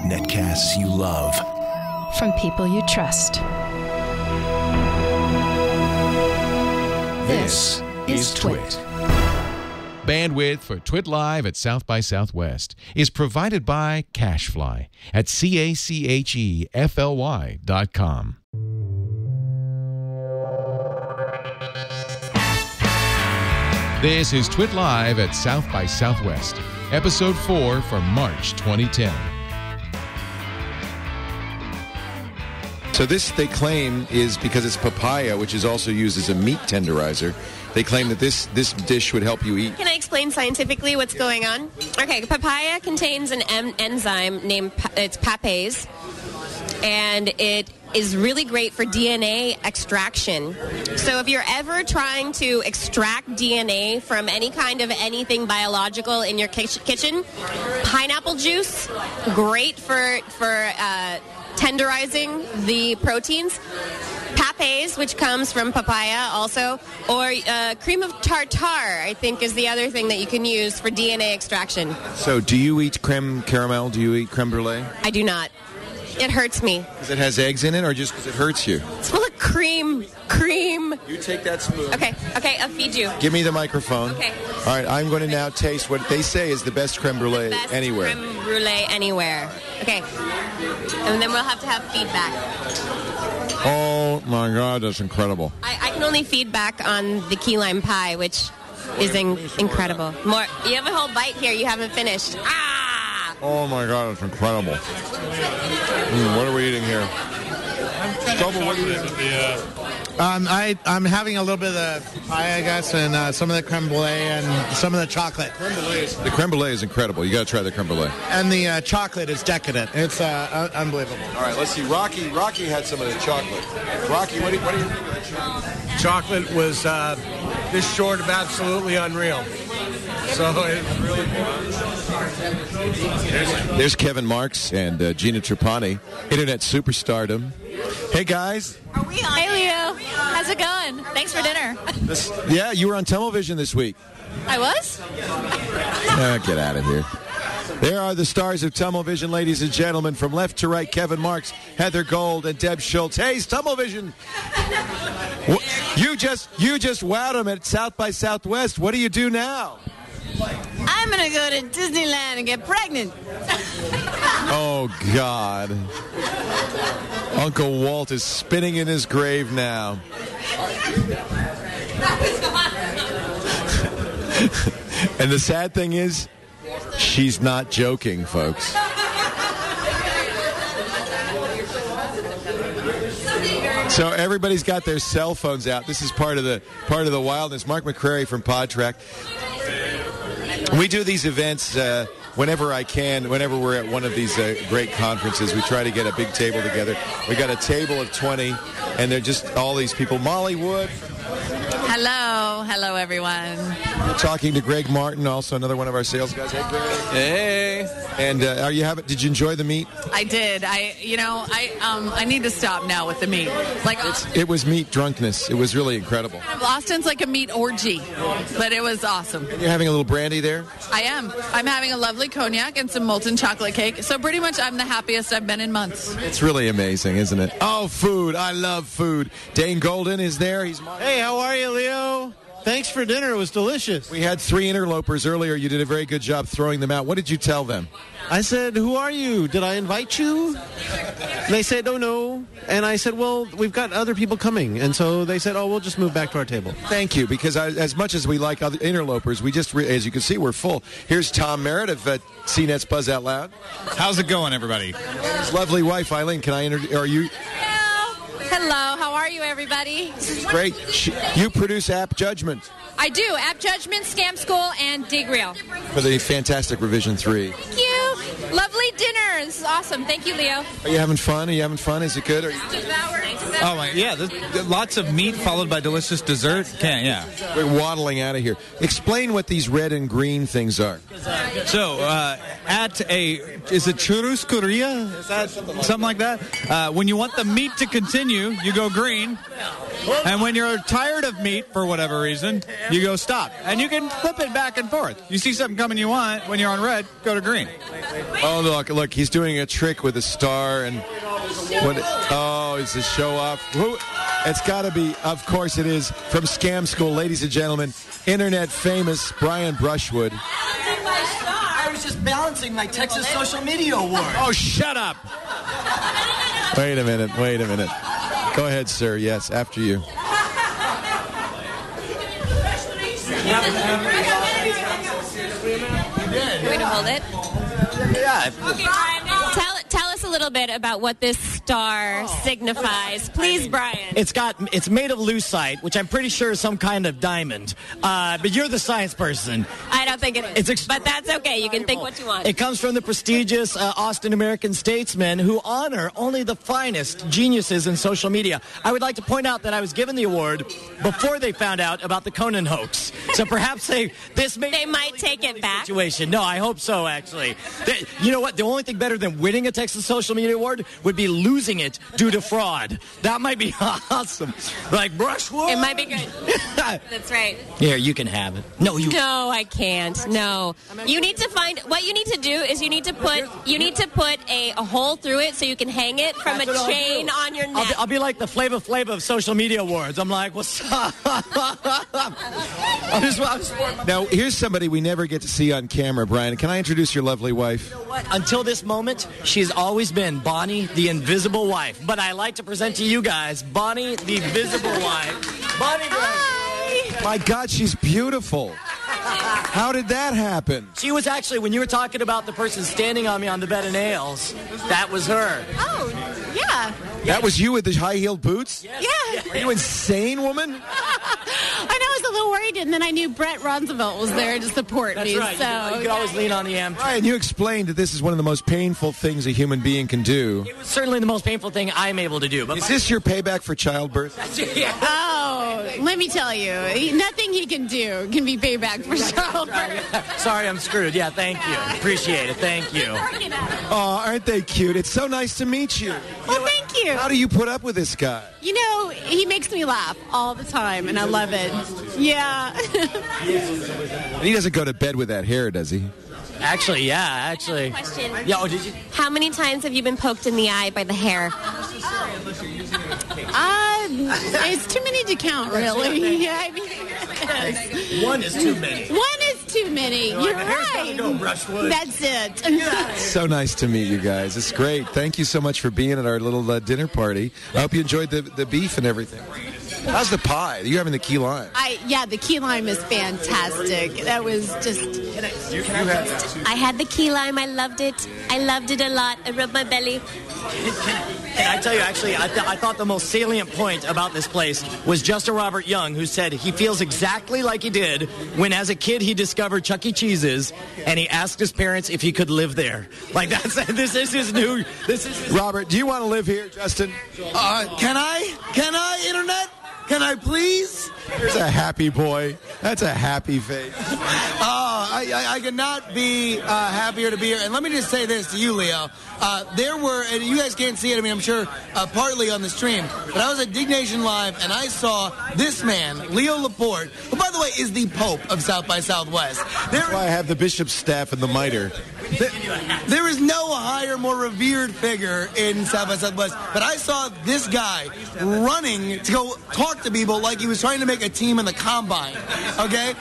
Netcasts you love. From people you trust. This is TWiT. Bandwidth for TWiT Live at South by Southwest is provided by Cashfly at CACHEFLY.com. This is TWiT Live at South by Southwest, Episode 4 for March 2010. So this, they claim, is because it's papaya, which is also used as a meat tenderizer. They claim that this dish would help you eat. Can I explain scientifically what's going on? Okay, papaya contains an enzyme named it's papase, and it is really great for DNA extraction. So if you're ever trying to extract DNA from any kind of anything biological in your kitchen, pineapple juice, great for tenderizing the proteins. Papes, which comes from papaya also, or cream of tartar, I think, is the other thing that you can use for DNA extraction. So do you eat creme caramel? Do you eat creme brulee? I do not. It hurts me. Because it has eggs in it, or just because it hurts you? It's full of cream. You take that spoon. Okay, I'll feed you. Give me the microphone. Okay. All right, I'm going to now taste what they say is the best creme brulee anywhere. Creme brulee anywhere. Okay. And then we'll have to have feedback. Oh, my God, that's incredible. I can only feedback on the key lime pie, which is incredible. More. You have a whole bite here you haven't finished. Ah! Oh, my God, it's incredible. What are we eating here? Scoble, what are you eating? I'm having a little bit of the pie, I guess, and some of the creme brulee and some of the chocolate. The creme brulee is incredible. You got to try the creme brulee. And the chocolate is decadent. It's unbelievable. All right, let's see. Rocky had some of the chocolate. Rocky, what do you think of the chocolate? Chocolate was this short of absolutely unreal. So it's really good. There's Kevin Marks and Gina Trapani, internet superstardom. Hey, guys. Are we on? Hey, Leo. How's it going? Thanks for dinner. Yeah, you were on Television this week. I was? Get out of here. There are the stars of Television, ladies and gentlemen. From left to right, Kevin Marks, Heather Gold, and Deb Shultz. Hey, Television. You just wowed them at South by Southwest. What do you do now? I'm going to go to Disneyland and get pregnant. Oh, God. Uncle Walt is spinning in his grave now. And the sad thing is, she's not joking, folks. So everybody's got their cell phones out. This is part of the wildness. Mark McCrery from PodTrack. We do these events whenever I can, whenever we're at one of these great conferences. We try to get a big table together. We got a table of 20, and they're just all these people. Molly Wood. Hello, everyone. We're talking to Greg Martin, also another one of our sales guys. Hey, Greg. Hey. And did you enjoy the meet? I did. I need to stop now with the meat. It was meat drunkenness. It was really incredible. Austin's like a meat orgy, but it was awesome. And you're having a little brandy there? I am. I'm having a lovely cognac and some molten chocolate cake. So pretty much I'm the happiest I've been in months. It's really amazing, isn't it? Oh, food. I love food. Dane Golden is there. Hey, how are you, Leo? Thanks for dinner. It was delicious. We had 3 interlopers earlier. You did a very good job throwing them out. What did you tell them? I said, who are you? Did I invite you? They said, oh, no. And I said, well, we've got other people coming. And so they said, oh, we'll just move back to our table. Thank you, because as much as we like other interlopers, we just, as you can see, we're full. Here's Tom Merritt of CNET's Buzz Out Loud. How's it going, everybody? His lovely wife, Eileen. Can I introduce? Are you? Hello. How are you, everybody? Great. You produce App Judgment. I do. App Judgment, Scam School, and Dig Real. For the fantastic Revision 3. Thank you. Lovely dinner. this is awesome. Thank you, Leo. Are you having fun? Is it good? Oh, my, yeah. Lots of meat followed by delicious dessert. Yeah. We're waddling out of here. Explain what these red and green things are. So, is it churrascaria? Is that something like that? When you want the meat to continue, you go green. And when you're tired of meat for whatever reason, you go stop. And you can flip it back and forth. You see something coming you want, when you're on red, go to green. Oh, look, he's doing a trick with a star. And it's a show off. It's got to be, of course it is, from Scam School, ladies and gentlemen, internet famous Brian Brushwood. I was just balancing my Texas Social Media Award. Oh, shut up. Wait a minute. Go ahead, sir. Yes, after you. Way to hold it. Yeah. Tell us a little bit about what this star signifies. Please, Brian. It's made of lucite, which I'm pretty sure is some kind of diamond. But you're the science person. I don't think it is. But that's okay. You can think what you want. It comes from the prestigious Austin American statesmen who honor only the finest geniuses in social media. I would like to point out that I was given the award before they found out about the Conan hoax. So perhaps they might take it back. Situation. No, I hope so, actually. You know what? The only thing better than winning a Texas Social Media Award would be losing it due to fraud. That might be awesome. Like Brushwood. It might be good. That's right. Here, you can have it. No, I can't. No. You need to find, what you need to do is you need to put a hole through it so you can hang it from a chain on your neck. I'll be like the Flava Flav of Social Media Awards. I'm like, what's up? Now, here's somebody we never get to see on camera, Brian. Can I introduce your lovely wife? You know what? Until this moment, she's always been Bonnie, the invisible wife. But I like to present to you guys Bonnie, the visible wife. Bonnie, hi. My God, she's beautiful. How did that happen? She was actually, when you were talking about the person standing on me on the bed of nails, that was her. Oh, yeah. That was you with the high-heeled boots? Yeah. Are you insane, woman? I know, I was a little worried, and then I knew Brett Roosevelt was there to support me. Right. So you could always lean on the M. Ryan, you explained that this is one of the most painful things a human being can do. It was certainly the most painful thing I'm able to do. But is this your payback for childbirth? Oh, let me tell you, nothing he can do can be payback for childbirth. Sorry, I'm screwed. Yeah, thank you. Appreciate it. Thank you. Oh, aren't they cute? It's so nice to meet you. Well, thank you. How do you put up with this guy? You know, he makes me laugh all the time, and I love it. Yeah. He doesn't go to bed with that hair, does he? Actually, yeah, actually. Question. Yeah, oh, did you? How many times have you been poked in the eye by the hair? It's too many to count, really. Yeah, I mean, yes. One is too many. One is too many. You're right. Go, Brushwood. That's it. So nice to meet you guys. It's great. Thank you so much for being at our little dinner party. I hope you enjoyed the beef and everything. How's the pie? You're having the key lime. The key lime is fantastic. That was just... I had the key lime. I loved it. I loved it a lot. I rubbed my belly. And I tell you, actually, I thought the most salient point about this place was Justin Robert Young, who said he feels exactly like he did when, as a kid, he discovered Chuck E. Cheese's, and he asked his parents if he could live there. Like, this is his new... Robert, do you want to live here, Justin? Can I, Internet? Can I please? There's a happy boy. That's a happy face. I could not be happier to be here. And let me just say this to you, Leo. There were, and you guys can't see it, I mean, I'm sure partly on the stream, but I was at Dig Nation Live, and I saw this man, Leo Laporte, who, by the way, is the Pope of South by Southwest. That's why I have the bishop's staff and the mitre. There is no higher, more revered figure in South by Southwest, but I saw this guy running to go talk to people like he was trying to make a team in the combine, okay?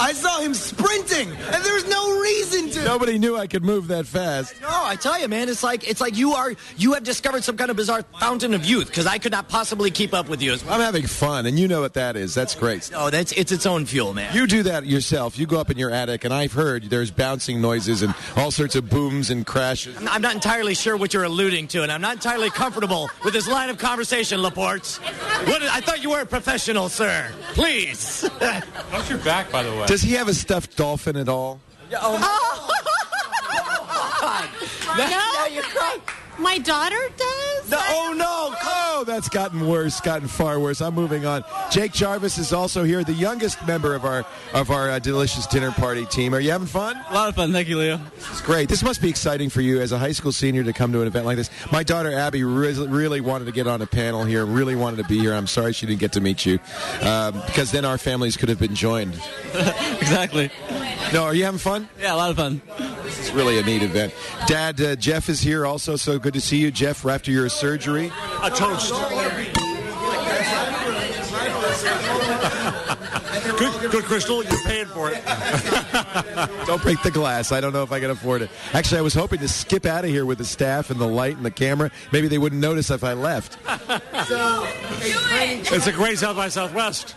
I saw him sprinting, and there's no reason to. Nobody knew I could move that fast. No, I tell you, man, it's like you have discovered some kind of bizarre fountain of youth, because I could not possibly keep up with you. I'm having fun, and you know what that is. That's great. Oh, it's its own fuel, man. You do that yourself. You go up in your attic, and I've heard there's bouncing noises and all sorts of booms and crashes. I'm not entirely sure what you're alluding to, and I'm not entirely comfortable with this line of conversation, Laporte. I thought you were a professional, sir. Please. How's your back, by the way? Does he have a stuffed dolphin at all? God. Now you're crying. My daughter does? No, oh, no. Oh, that's gotten worse, gotten far worse. I'm moving on. Jake Jarvis is also here, the youngest member of our delicious dinner party team. Are you having fun? A lot of fun. Thank you, Leo. It's great. This must be exciting for you as a high school senior to come to an event like this. My daughter, Abby, really wanted to get on a panel here, really wanted to be here. I'm sorry she didn't get to meet you because then our families could have been joined. Exactly. No, are you having fun? Yeah, a lot of fun. This is really a neat event. Dad, Jeff is here also, so good to see you. Jeff, after your surgery. A toast. Good, Crystal. You're paying for it. Don't break the glass. I don't know if I can afford it. Actually, I was hoping to skip out of here with the staff and the light and the camera. Maybe they wouldn't notice if I left. It's a great South by Southwest.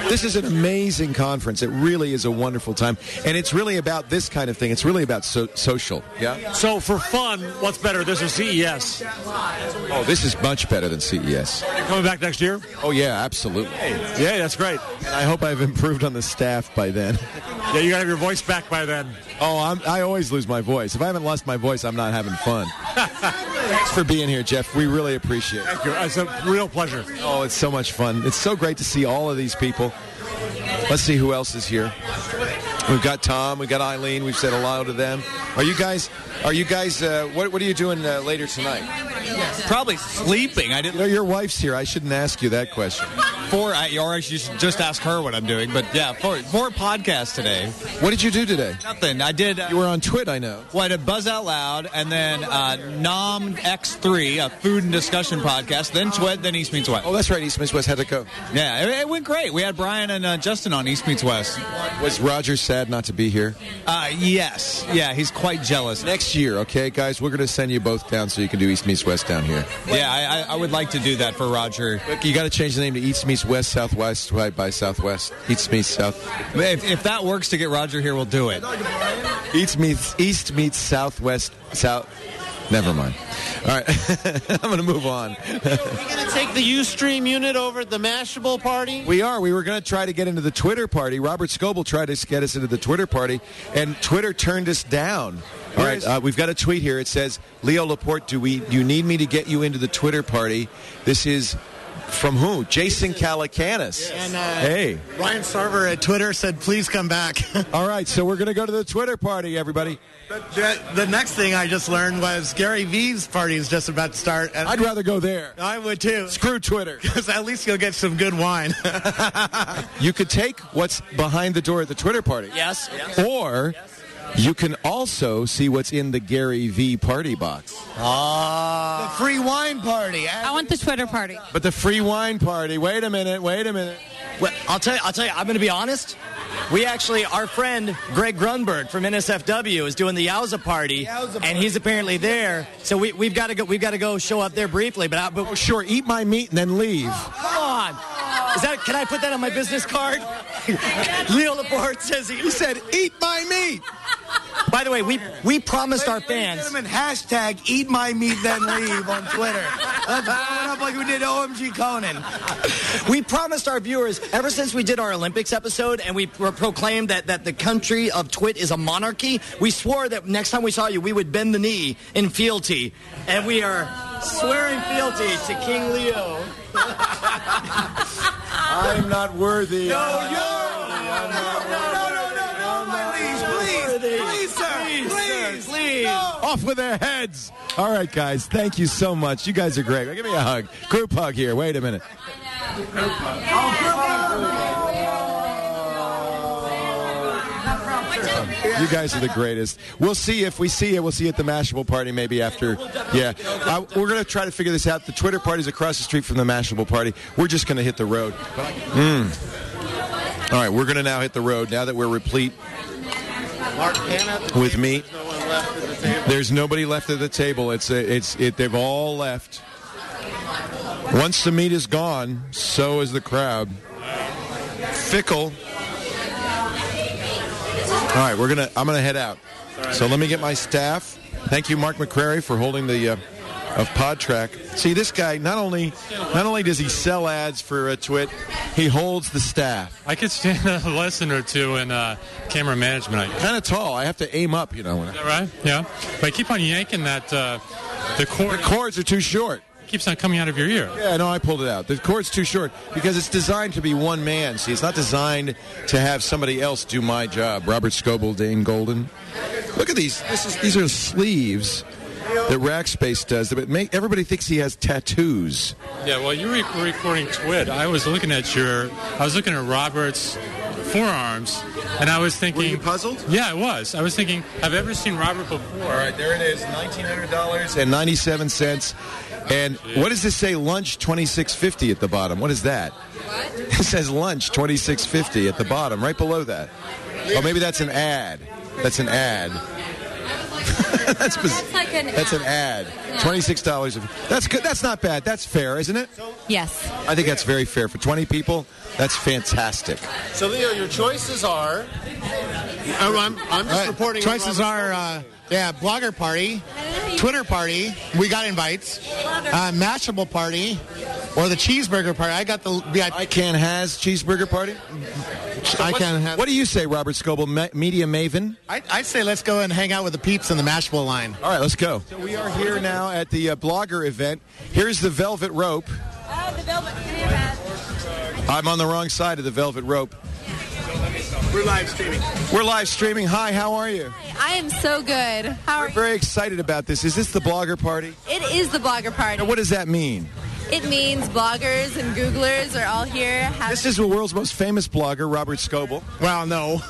This is an amazing conference. It really is a wonderful time. And it's really about this kind of thing. It's really about social. Yeah. So for fun, what's better, this or CES? Oh, this is much better than CES. You're coming back next year? Oh, yeah, absolutely. Yeah, that's great. And I hope I've improved on the staff by then. Yeah, you got to have your voice back by then. Oh, I always lose my voice. If I haven't lost my voice, I'm not having fun. Thanks for being here, Jeff. We really appreciate it. Thank you. It's a real pleasure. Oh, it's so much fun. It's so great to see all of these people. Let's see who else is here. We've got Tom. We've got Eileen. We've said hello to them. Are you guys? What are you doing later tonight? Probably sleeping. I didn't. You know, your wife's here. I shouldn't ask you that question. Or you should just ask her what I'm doing. But yeah, for podcasts today. What did you do today? Nothing. I did. You were on TWiT, I know. Well, I did Buzz Out Loud, and then Nom X3, a food and discussion podcast. Then TWiT, then East Meets West. Oh, that's right. East Meets West. How'd it go? Yeah, it went great. We had Brian and Justin on East Meets West. Was Roger sad not to be here? Yes. Yeah, he's quite jealous. Next year, okay, guys, we're going to send you both down so you can do East Meets West down here. Yeah, I would like to do that for Roger. Look, you got to change the name to East Meets West, Southwest, right by Southwest. East Meets South. If that works to get Roger here, we'll do it. East meets Southwest, South. Never mind. All right, I'm going to move on. Are we going to take the Ustream unit over at the Mashable party? We are. We were going to try to get into the Twitter party. Robert Scoble tried to get us into the Twitter party, and Twitter turned us down. All right, we've got a tweet here. It says, Leo Laporte, do you need me to get you into the Twitter party? This is from who? Jason Calacanis. And, hey. Ryan Sarver at Twitter said, please come back. All right, so we're going to go to the Twitter party, everybody. The next thing I just learned was Gary Vee's party is just about to start. And I'd rather go there. I would too. Screw Twitter. Because at least you'll get some good wine. You could take what's behind the door at the Twitter party. Yes. Or you can also see what's in the Gary Vee party box. The free wine party. I want the Twitter party. But the free wine party. Wait a minute. Well, I'll tell you, I'm going to be honest. We actually, our friend Greg Grunberg from NSFW is doing the Yowza party, and he's apparently there. So we've got to go. We've got to go show up there briefly. But sure, eat my meat and then leave. Come on. Can I put that on my business card? Leo Laporte says he said, "Eat my meat." By the way, we promised our fans. Hashtag eat my meat then leave on Twitter. Let's blow it up like we did OMG Conan. We promised our viewers, ever since we did our Olympics episode and we proclaimed that the country of TWiT is a monarchy, we swore that next time we saw you, we would bend the knee in fealty. And we are swearing fealty to King Leo. I'm not worthy. No, Please. Off with their heads. All right, guys. Thank you so much. You guys are great. Give me a hug. Group hug here. Wait a minute. You guys are the greatest. We'll see if we see it. We'll see you at the Mashable party maybe after. Yeah. We're going to try to figure this out. The Twitter party's across the street from the Mashable party. We're just going to hit the road. All right. We're going to now hit the road now that we're replete with meat. There's nobody left at the table. They've all left. Once the meat is gone, so is the crowd. Fickle. All right, I'm gonna head out. So let me get my staff. Thank you, Mark McCrery, for holding the of PodTrack. See, this guy, not only does he sell ads for TWiT, he holds the staff. I could stand a lesson or two in camera management. Kind of tall. I have to aim up, you know. Is that right? Yeah. But I keep on yanking that the cord. The cords are too short. It keeps on coming out of your ear. Yeah, no, I pulled it out. The cord's too short because it's designed to be one man. See, it's not designed to have somebody else do my job. Robert Scoble, Dane Golden. Look at these. These are sleeves that Rackspace does. But everybody thinks he has tattoos. Yeah, well, you were recording TWiT. I was looking at Robert's forearms, and I was thinking... Were you puzzled? Yeah, I was. I was thinking, have I ever seen Robert before? All right, there it is, $1,900.97. And what does this say? Lunch $26.50 at the bottom. What is that? What? It says lunch $26.50 at the bottom, right below that. Oh, maybe that's an ad. That's an ad. That's an ad. $26. That's good. That's not bad. That's fair, isn't it? Yes. I think that's very fair. For 20 people, that's fantastic. So, Leo, your choices are... I'm just reporting... Choices are, Blogger Party, Twitter Party, we got invites, Mashable Party, or the Cheeseburger Party. I got the VIP. I Can Has Cheeseburger Party? What do you say, Robert Scoble, media maven? I'd say let's go and hang out with the peeps in the Mashable line. All right, let's go. So we are here now at the blogger event. Here's the velvet rope. Oh, the velvet. I'm on the wrong side of the velvet rope. We're live streaming. We're live streaming. Hi, how are you? I am so good. How are We're very excited about this. Is this the blogger party? It is the blogger party. Now, what does that mean? It means bloggers and Googlers are all here. This is the world's most famous blogger, Robert Scoble. Well, no.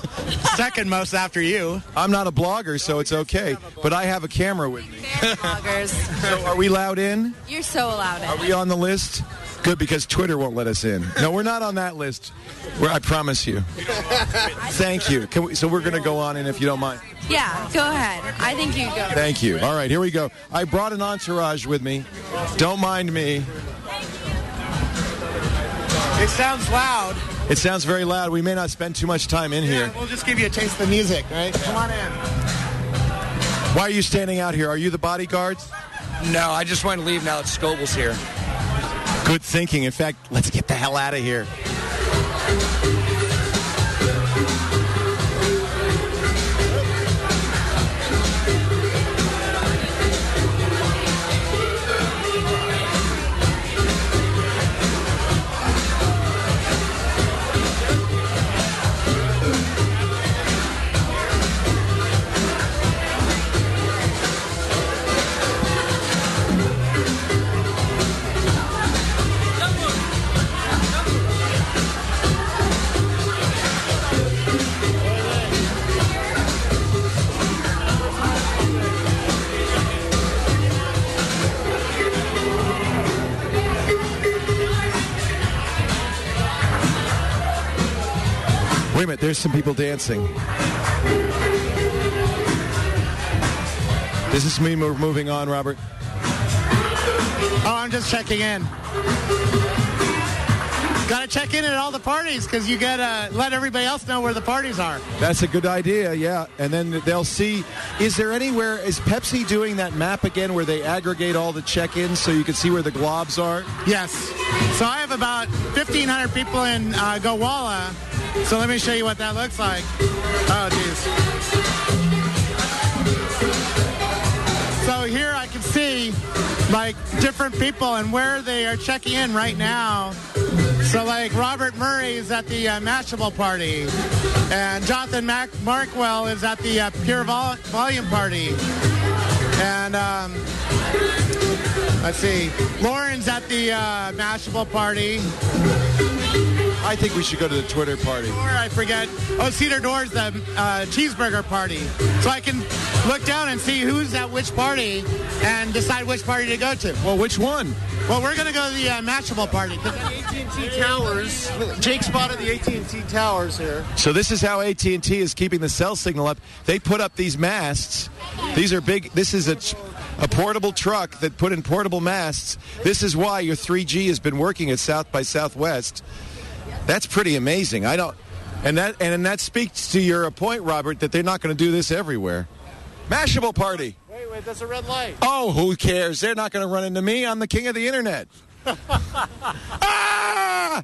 Second most after you. I'm not a blogger, so it's okay. But I have a camera with me. Bloggers. So are we allowed in? You're so allowed in. Are we on the list? Good, because Twitter won't let us in. No, we're not on that list. I promise you. Thank you. So we're going to go on in if you don't mind. Yeah, go ahead. I think you go. Thank you. All right, here we go. I brought an entourage with me. Don't mind me. It sounds loud. It sounds very loud. We may not spend too much time in here. We'll just give you a taste of the music, right? Come on in. Why are you standing out here? Are you the bodyguards? No, I just want to leave now that Scoble's here. Good thinking. In fact, let's get the hell out of here. Wait a minute, there's some people dancing. Does this mean we're moving on, Robert? Oh, I'm just checking in. Got to check in at all the parties because you got to let everybody else know where the parties are. That's a good idea, yeah. And then they'll see, is Pepsi doing that map again where they aggregate all the check-ins so you can see where the globs are? Yes. So I have about 1,500 people in Gowalla. So let me show you what that looks like. Oh, geez. So here I can see, like, different people and where they are checking in right now. So, like, Robert Murray is at the Mashable party. And Jonathan Markwell is at the Pure Volume party. And, let's see, Lauren's at the Mashable party. I think we should go to the Twitter party. Or I forget. Oh, Cedar Door's the cheeseburger party. So I can look down and see who's at which party and decide which party to go to. Well, which one? Well, we're going to go to the Mashable party. AT&T Towers. Jake spotted the AT&T Towers here. So this is how AT&T is keeping the cell signal up. They put up these masts. These are big. This is a portable truck that put in portable masts. This is why your 3G has been working at South by Southwest. That's pretty amazing. And that speaks to your point, Robert, that they're not going to do this everywhere. Mashable party. Wait. Wait, that's a red light. Oh, who cares? They're not going to run into me. I'm the king of the internet. Ah!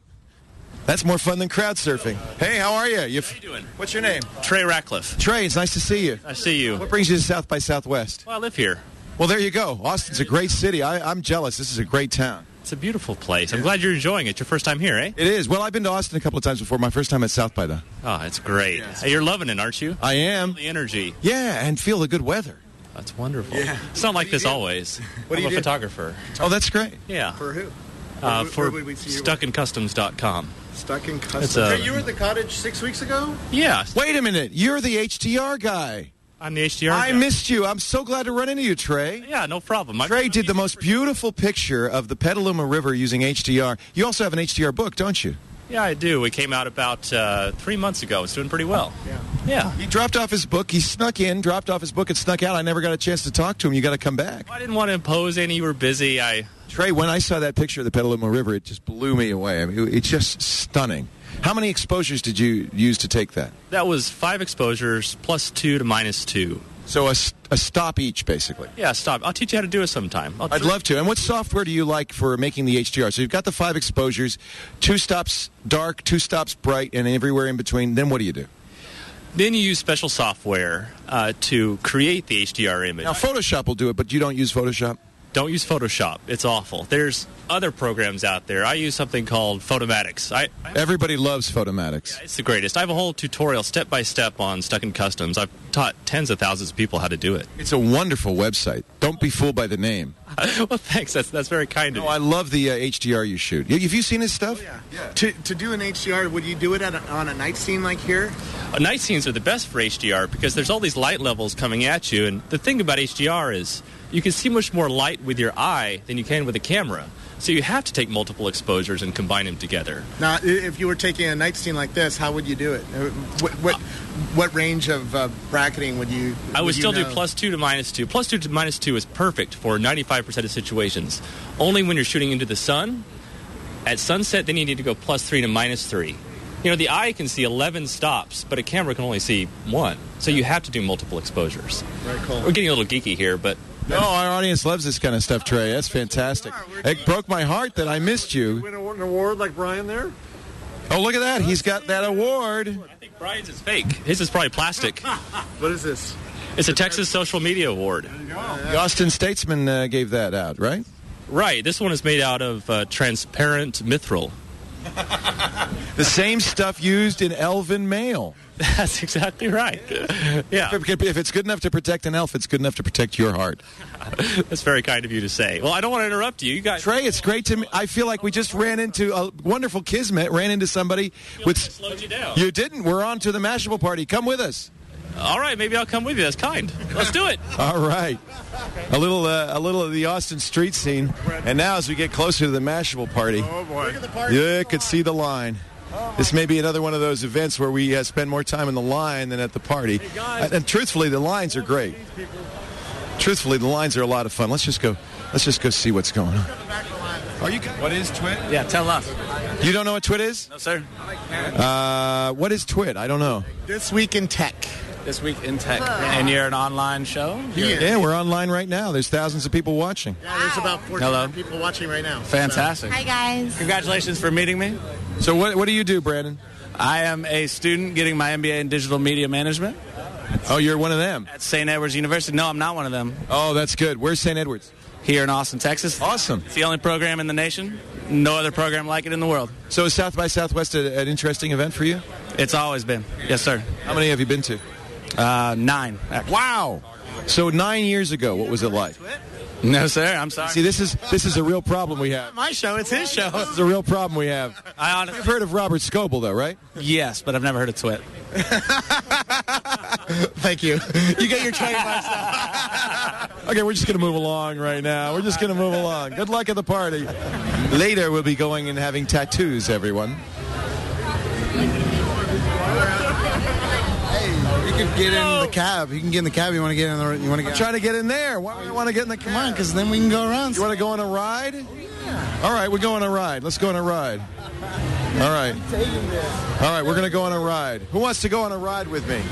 That's more fun than crowd surfing. Hey, how are you? How you doing? What's your name? Trey Ratcliff. Trey, it's nice to see you. I see you. What brings you to South by Southwest? Well, I live here. Well, there you go. Austin's a great city. I'm jealous. This is a great town. It's a beautiful place. I'm glad you're enjoying it. Your first time here, eh? It is. Well, I've been to Austin a couple of times before. My first time at South by, though. Oh, it's great. Yeah. Hey, you're loving it, aren't you? I am. Feel the energy. Yeah, and feel the good weather. That's wonderful. Yeah. It's not like this always. What do you I'm a do? photographer. Oh, that's great. Yeah. For who? For where would we see you? StuckInCustoms.com. Stuck in Customs. Hey, you were at the cottage 6 weeks ago? Yeah. Wait a minute. You're the HDR guy. I'm the HDR I guy. missed you. I'm so glad to run into you, Trey. Yeah, no problem. Trey did the most beautiful picture of the Petaluma River using HDR. You also have an HDR book, don't you? Yeah, I do. It came out about 3 months ago. It's doing pretty well. Yeah. He dropped off his book. He snuck in, dropped off his book, and snuck out. I never got a chance to talk to him. You got to come back. I didn't want to impose any. You were busy. Trey, when I saw that picture of the Petaluma River, it just blew me away. I mean, it's just stunning. How many exposures did you use to take that? That was 5 exposures plus 2 to -2. So a stop each, basically. Yeah, stop. I'll teach you how to do it sometime. I'd love to. And what software do you like for making the HDR? So you've got the 5 exposures, 2 stops dark, 2 stops bright, and everywhere in between. Then what do you do? Then you use special software to create the HDR image. Now, Photoshop will do it, but you don't use Photoshop? Don't use Photoshop. It's awful. There's other programs out there. I use something called Photomatics. Everybody loves Photomatics. Yeah, it's the greatest. I have a whole tutorial step-by-step on Stuck in Customs. I've taught tens of thousands of people how to do it. It's a wonderful website. Don't be fooled by the name. Well, thanks. That's very kind of you. I love the HDR you shoot. Have you seen his stuff? Yeah. To do an HDR, would you do it on a night scene like here? Night scenes are the best for HDR because there's all these light levels coming at you. And the thing about HDR is you can see much more light with your eye than you can with a camera. So you have to take multiple exposures and combine them together. Now, if you were taking a night scene like this, how would you do it? What range of bracketing would you I would still do +2 to -2. +2 to -2 is perfect for 95% of situations. Only when you're shooting into the sun. At sunset, then you need to go +3 to -3. You know, the eye can see 11 stops, but a camera can only see 1. So you have to do multiple exposures. Very cool. We're getting a little geeky here, but... No, our audience loves this kind of stuff, Trey. That's fantastic. It broke my heart that I missed you. Win an award like Brian there? Oh, look at that. He's got that award. I think Brian's is fake. His is probably plastic. What is this? It's a Texas Social Media Award. The Austin Statesman gave that out, right? Right. This one is made out of transparent mithril. The same stuff used in elven mail. That's exactly right. Yeah. If it's good enough to protect an elf, it's good enough to protect your heart. That's very kind of you to say. Well, I don't want to interrupt you. You guys, Trey, it's great to me. I feel like we just ran into a wonderful kismet, ran into somebody with... slowed you down. You didn't. We're on to the Mashable party. Come with us. All right, maybe I'll come with you. That's kind. Let's do it. All right. A little of the Austin street scene. And now as we get closer to the Mashable party, you could see the line. This may be another one of those events where we spend more time in the line than at the party. And truthfully, the lines are great. Truthfully, the lines are a lot of fun. Let's just go see what's going on. Are you? What is TWiT? Yeah, tell us. You don't know what TWiT is? No, sir. What is TWiT? I don't know. This Week in Tech. This Week in Tech. And you're an online show? Yeah, we're online right now. There's thousands of people watching. Yeah, there's about 14 people watching right now. Fantastic. Hi, guys. Congratulations for meeting me. So what do you do, Brandon? I am a student getting my MBA in Digital Media Management. Oh, you're one of them? At St. Edward's University. No, I'm not one of them. Oh, that's good. Where's St. Edward's? Here in Austin, Texas. Awesome. It's the only program in the nation. No other program like it in the world. So is South by Southwest an interesting event for you? It's always been. Yes, sir. How many have you been to? 9. Actually. Wow. So 9 years ago, what was it like? No, sir. I'm sorry. See, this is a real problem we have. My show. It's his show. This is a real problem we have. You've heard of Robert Scoble, though, right? Yes, but I've never heard of TWiT. Thank you. You get your trademark stuff. Okay, we're just going to move along right now. We're just going to move along. Good luck at the party. Later, we'll be going and having tattoos, everyone. You can get in the cab. You can get in the cab. You want to get in the? You want to get? I'm trying to get in there. Why do you want to get in the cab? Come on, because then we can go around. You want to go on a ride? Yeah. All right, we're going on a ride. Let's go on a ride. All right. All right, we're going to go on a ride. Who wants to go on a ride with me?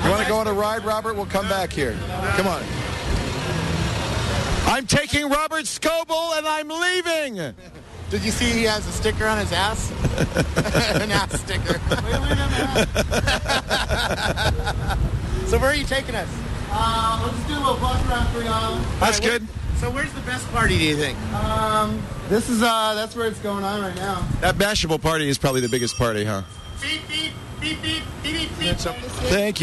You want to go on a ride, Robert? We'll come back here. Come on. I'm taking Robert Scoble and I'm leaving. Did you see he has a sticker on his ass? An ass sticker. So where are you taking us? Let's do a walk around 3 aisles. That's good. So where's the best party, do you think? This is that's where it's going on right now. That Mashable party is probably the biggest party, huh? Beep, beep, beep, beep, beep, beep. Thank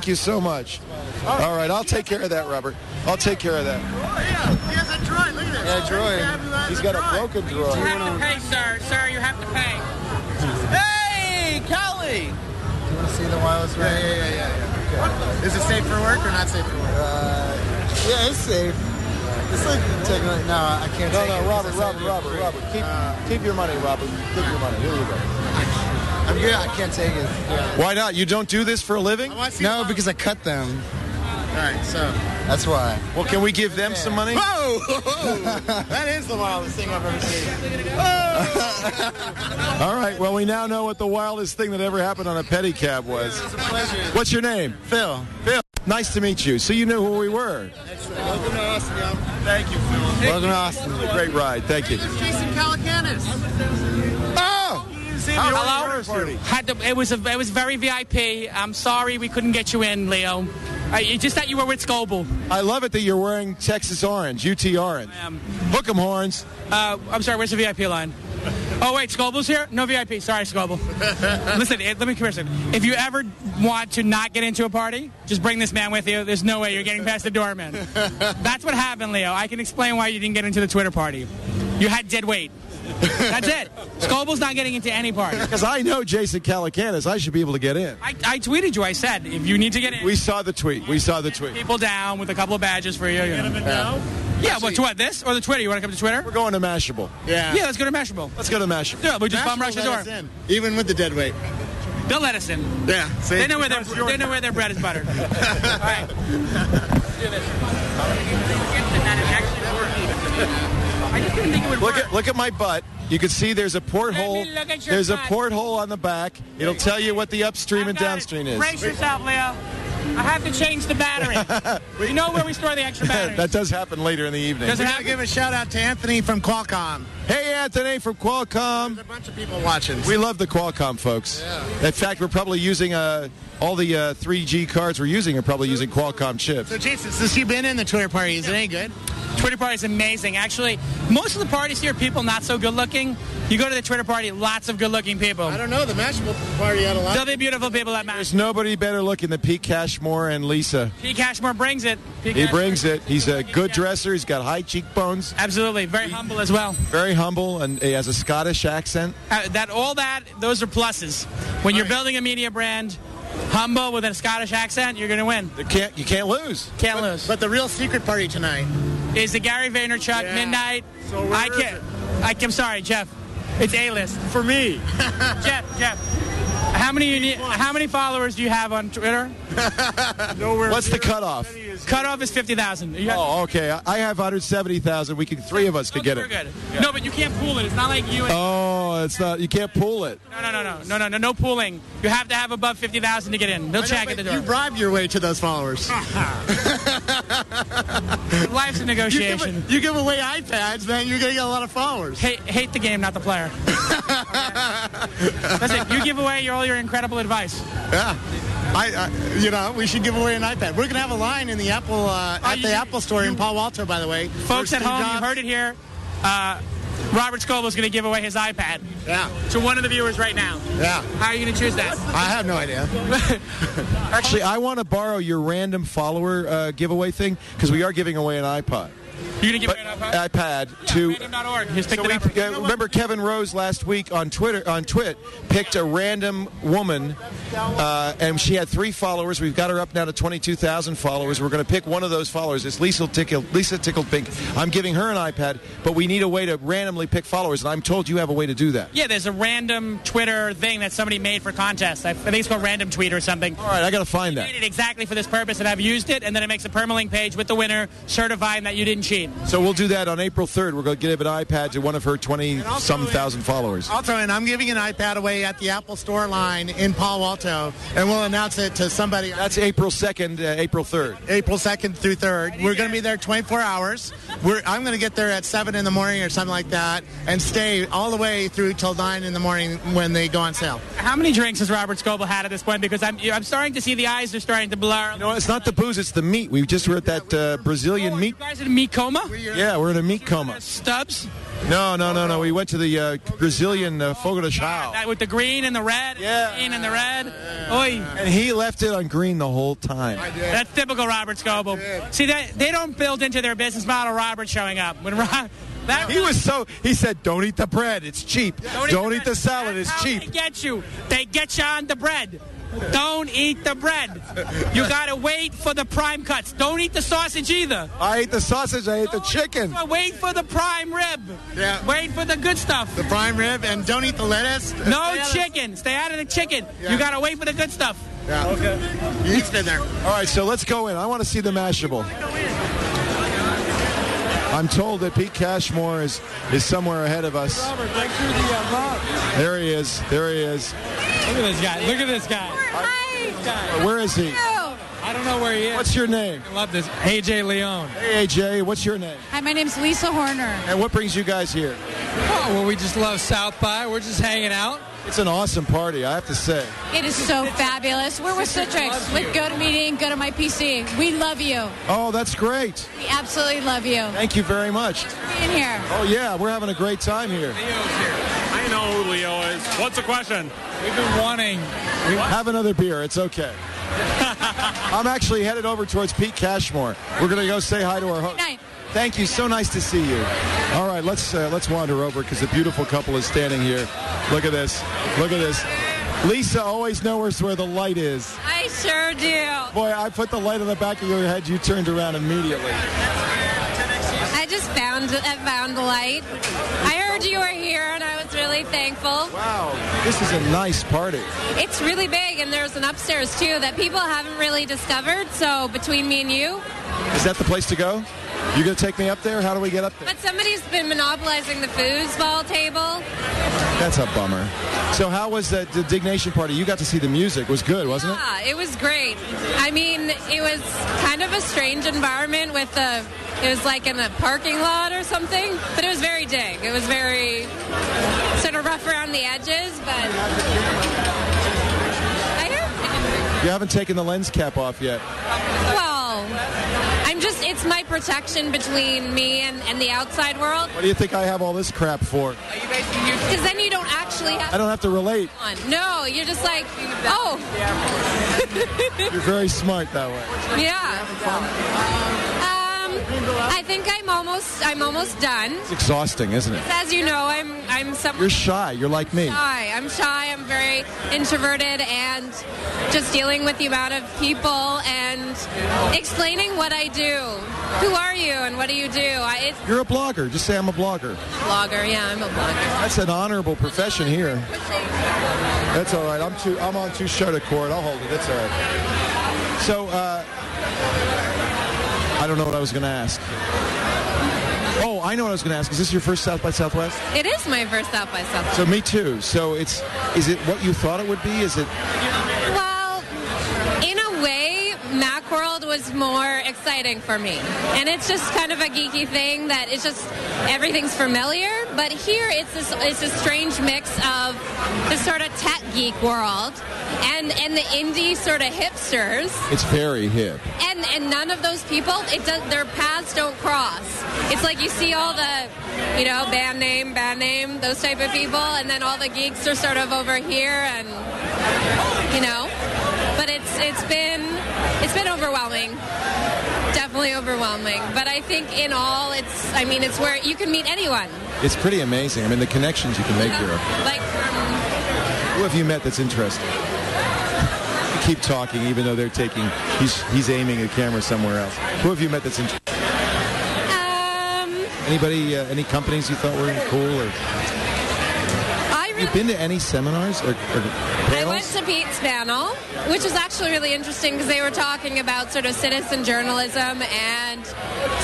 you so much. All right, I'll take care of that, Robert. I'll take care of that. Oh, yeah, he has a droid. Look at this. Yeah, droid. He's got a broken droid. You have to pay, sir. Sir, you have to pay. Hey, Kelly! You want to see the wireless? Yeah. Okay. Is it safe for work or not safe for work? Yeah, it's safe. It's like taking it. No, I can't take it. No, Robert. Keep your money, Robert. Keep your money. Here you go. I'm good. I can't take it. Yeah. Why not? You don't do this for a living? No, because I cut them. All right, so that's why. Well, can we give them some money? Whoa! That is the wildest thing I've ever seen. All right. Well, we now know what the wildest thing that ever happened on a pedicab was. It was a pleasure. What's your name? Phil. Phil. Nice to meet you. So you knew who we were. Welcome to Austin, y'all. Thank you, Phil. Welcome to Austin. It was a great ride. Thank you. This is Jason Calacanis. Oh! Hello. It was very VIP. I'm sorry we couldn't get you in, Leo. Just that you were with Scoble. I love it that you're wearing Texas orange, UT orange. Hook 'em horns. I'm sorry, where's the VIP line? Oh, wait, Scoble's here? No VIP. Sorry, Scoble. Listen, let me come here a second. If you ever want to not get into a party, just bring this man with you. There's no way you're getting past the doorman. That's what happened, Leo. I can explain why you didn't get into the Twitter party. You had dead weight. That's it. Scoble's not getting into any party. Because I know Jason Calacanis. I should be able to get in. I tweeted you. I said, if you need to get in. We saw the tweet. People down with a couple of badges for you. Yeah, what, to what, this or the Twitter? You want to come to Twitter? We're going to Mashable. Yeah, let's go to Mashable. Yeah, we just bum rush the door. Even with the dead weight. They'll let us in. Yeah. See? They know where their bread is buttered. All right. Let's do this. I just didn't think it would work. Look at my butt. You can see there's a porthole. There's a porthole on the back. It'll tell you what the upstream and downstream is. Brace yourself, Leo. I have to change the battery. You know where we store the extra batteries? That does happen later in the evening. We're going to give a shout out to Anthony from Qualcomm. Hey, Anthony from Qualcomm. There's a bunch of people watching. We love the Qualcomm folks. Yeah. In fact, we're probably using all the 3G cards we're using are probably using Qualcomm chips. So, Jason, since you've been in the Twitter party, is it any good? Twitter party is amazing. Actually, most of the parties here, people not so good looking. You go to the Twitter party, lots of good looking people. I don't know. The Mashable party had a lot. There'll be beautiful people at Mashable. There's nobody better looking than Pete Cashmore and Lisa. Pete Cashmore brings it. He brings it. He's a good dresser. He's got high cheekbones. Absolutely. Very humble as well. Very humble, and he has a Scottish accent. Those are pluses. When you're building a media brand, humble with a Scottish accent, you're going to win. You can't lose. Can't lose. But the real secret party tonight is the Gary Vaynerchuk midnight. So I'm sorry, Jeff. It's A-list for me. Jeff. How many followers do you have on Twitter? What's the cutoff? Cutoff is 50,000. Oh, okay. I have 170,000. Three of us could get it. We're good. Yeah. No, but you can't pool it. It's not like you. It's not. You can't pool it. No pooling. You have to have above 50,000 to get in. They'll check at the door. You bribed your way to those followers. Life's a negotiation. You give away iPads, man. You're gonna get a lot of followers. Hate the game, not the player. Listen, you give away all your incredible advice. Yeah. We should give away an iPad. We're gonna have a line in the Apple Apple Store in Palo Alto, by the way. Folks at home, you heard it here. Robert Scoble is going to give away his iPad. Yeah. To one of the viewers right now. Yeah. How are you going to choose that? I have no idea. Actually, I want to borrow your random follower giveaway thing because we are giving away an iPod. You're going to give away an iPad to random.org. Just pick it up. Remember Kevin Rose last week on TWiT picked a random woman, and she had 3 followers. We've got her up now to 22,000 followers. We're going to pick one of those followers. It's Lisa Tickled Pink. I'm giving her an iPad, but we need a way to randomly pick followers, and I'm told you have a way to do that. Yeah, there's a random Twitter thing that somebody made for contests. I think it's called Random Tweet or something. All right, I got to find that. Made it exactly for this purpose, and I've used it, and then it makes a permalink page with the winner certifying that you didn't cheat. So we'll do that on April 3rd. We're going to give an iPad to one of her 20-some thousand followers. Also, and I'm giving an iPad away at the Apple Store line in Palo Alto, and we'll announce it to somebody. That's April 2nd, April 3rd. April 2nd through 3rd. We're going to be there 24 hours. I'm going to get there at 7 in the morning or something like that and stay all the way through till 9 in the morning when they go on sale. How many drinks has Robert Scoble had at this point? Because I'm starting to see the eyes are starting to blur. No, it's not the booze, it's the meat. We just were at that Brazilian meat. You guys in a meat coma? Yeah, we're in a meat coma. Stubbs? No. We went to the Brazilian Fogo de Chao. That with the green and the red? Yeah. Green and the red? Oy. And he left it on green the whole time. That's typical Robert Scoble. See, they don't build into their business model Robert showing up. When He said, don't eat the bread, it's cheap. Don't eat the salad, it's cheap. They get you. They get you on the bread. Don't eat the bread. You got to wait for the prime cuts. Don't eat the sausage either. I ate the sausage, I ate the chicken. Wait for the prime rib. Yeah. Wait for the good stuff. The prime rib, and don't eat the lettuce. No chicken. Stay out of the chicken. Yeah. You got to wait for the good stuff. Yeah. Okay. You stay there. All right, so let's go in. I want to see the Mashable. I'm told that Pete Cashmore is somewhere ahead of us. Robert, make sure the There he is. There he is. Look at this guy. Look at this guy. Hi. Where is he? I don't know where he is. What's your name? I love this. AJ Leone. Hey, AJ. What's your name? Hi, my name's Lisa Horner. And what brings you guys here? Oh, well, we just love South by. We're just hanging out. It's an awesome party, I have to say. It is so fabulous. We're with Citrix, with GoToMeeting, GoToMyPC. We love you. Oh, that's great. We absolutely love you. Thank you very much. Being here. Oh, yeah, we're having a great time here. I know who Leo is. What's the question? We've been wanting. Have another beer. It's okay. I'm actually headed over towards Pete Cashmore. We're going to go say hi to our host. Night. Thank you. So nice to see you. All right, let's wander over because the beautiful couple is standing here. Look at this. Look at this. Lisa always knows where the light is. I sure do. Boy, I put the light on the back of your head. You turned around immediately. I just found the light. I heard you were here, and I was really thankful. Wow, this is a nice party. It's really big, and there's an upstairs, too, that people haven't really discovered. So between me and you. Is that the place to go? You going to take me up there? How do we get up there? But somebody's been monopolizing the foosball table. That's a bummer. So how was the dignation party? You got to see the music. It was good, wasn't it? Yeah, it was great. I mean, it was kind of a strange environment with it was like in a parking lot or something, but it was very dig. It was very sort of rough around the edges, but You haven't taken the lens cap off yet. Well, it's my protection between me and the outside world. What do you think I have all this crap for? Because then you don't actually have I don't have to relate. No, you're just like, oh. You're very smart that way. Yeah. I think I'm almost done. It's exhausting, isn't it? As you know, I'm someone. You're shy. You're like me. I'm shy. I'm very introverted, and just dealing with the amount of people and explaining what I do. Who are you and what do you do? You're a blogger. Just say I'm a blogger. Blogger, yeah, I'm a blogger. That's an honorable profession here. That's all right. I'm on too short a cord. I'll hold it. That's all right. So, I don't know what I was going to ask. Oh, I know what I was going to ask. Is this your first South by Southwest? It is my first South by Southwest. So me too. So is it what you thought it would be? Is it? Well, in a way, Macworld was more exciting for me. And it's just kind of a geeky thing that it's just everything's familiar. But here it's this strange mix of this sort of tech geek world and the indie sort of hipsters. It's very hip. And none of those people, their paths don't cross. It's like you see all the, band name, those type of people, and then all the geeks are sort of over here, and but it's been overwhelming. Definitely overwhelming. But I think in all, it's where you can meet anyone. It's pretty amazing. I mean, the connections you can make here. Like who have you met that's interesting? Keep talking, even though they're taking. He's aiming a camera somewhere else. Who have you met that's interesting? Anybody? Any companies you thought were cool? Or have you been to any seminars or panels? I went to Pete's panel, which was actually really interesting because they were talking about sort of citizen journalism and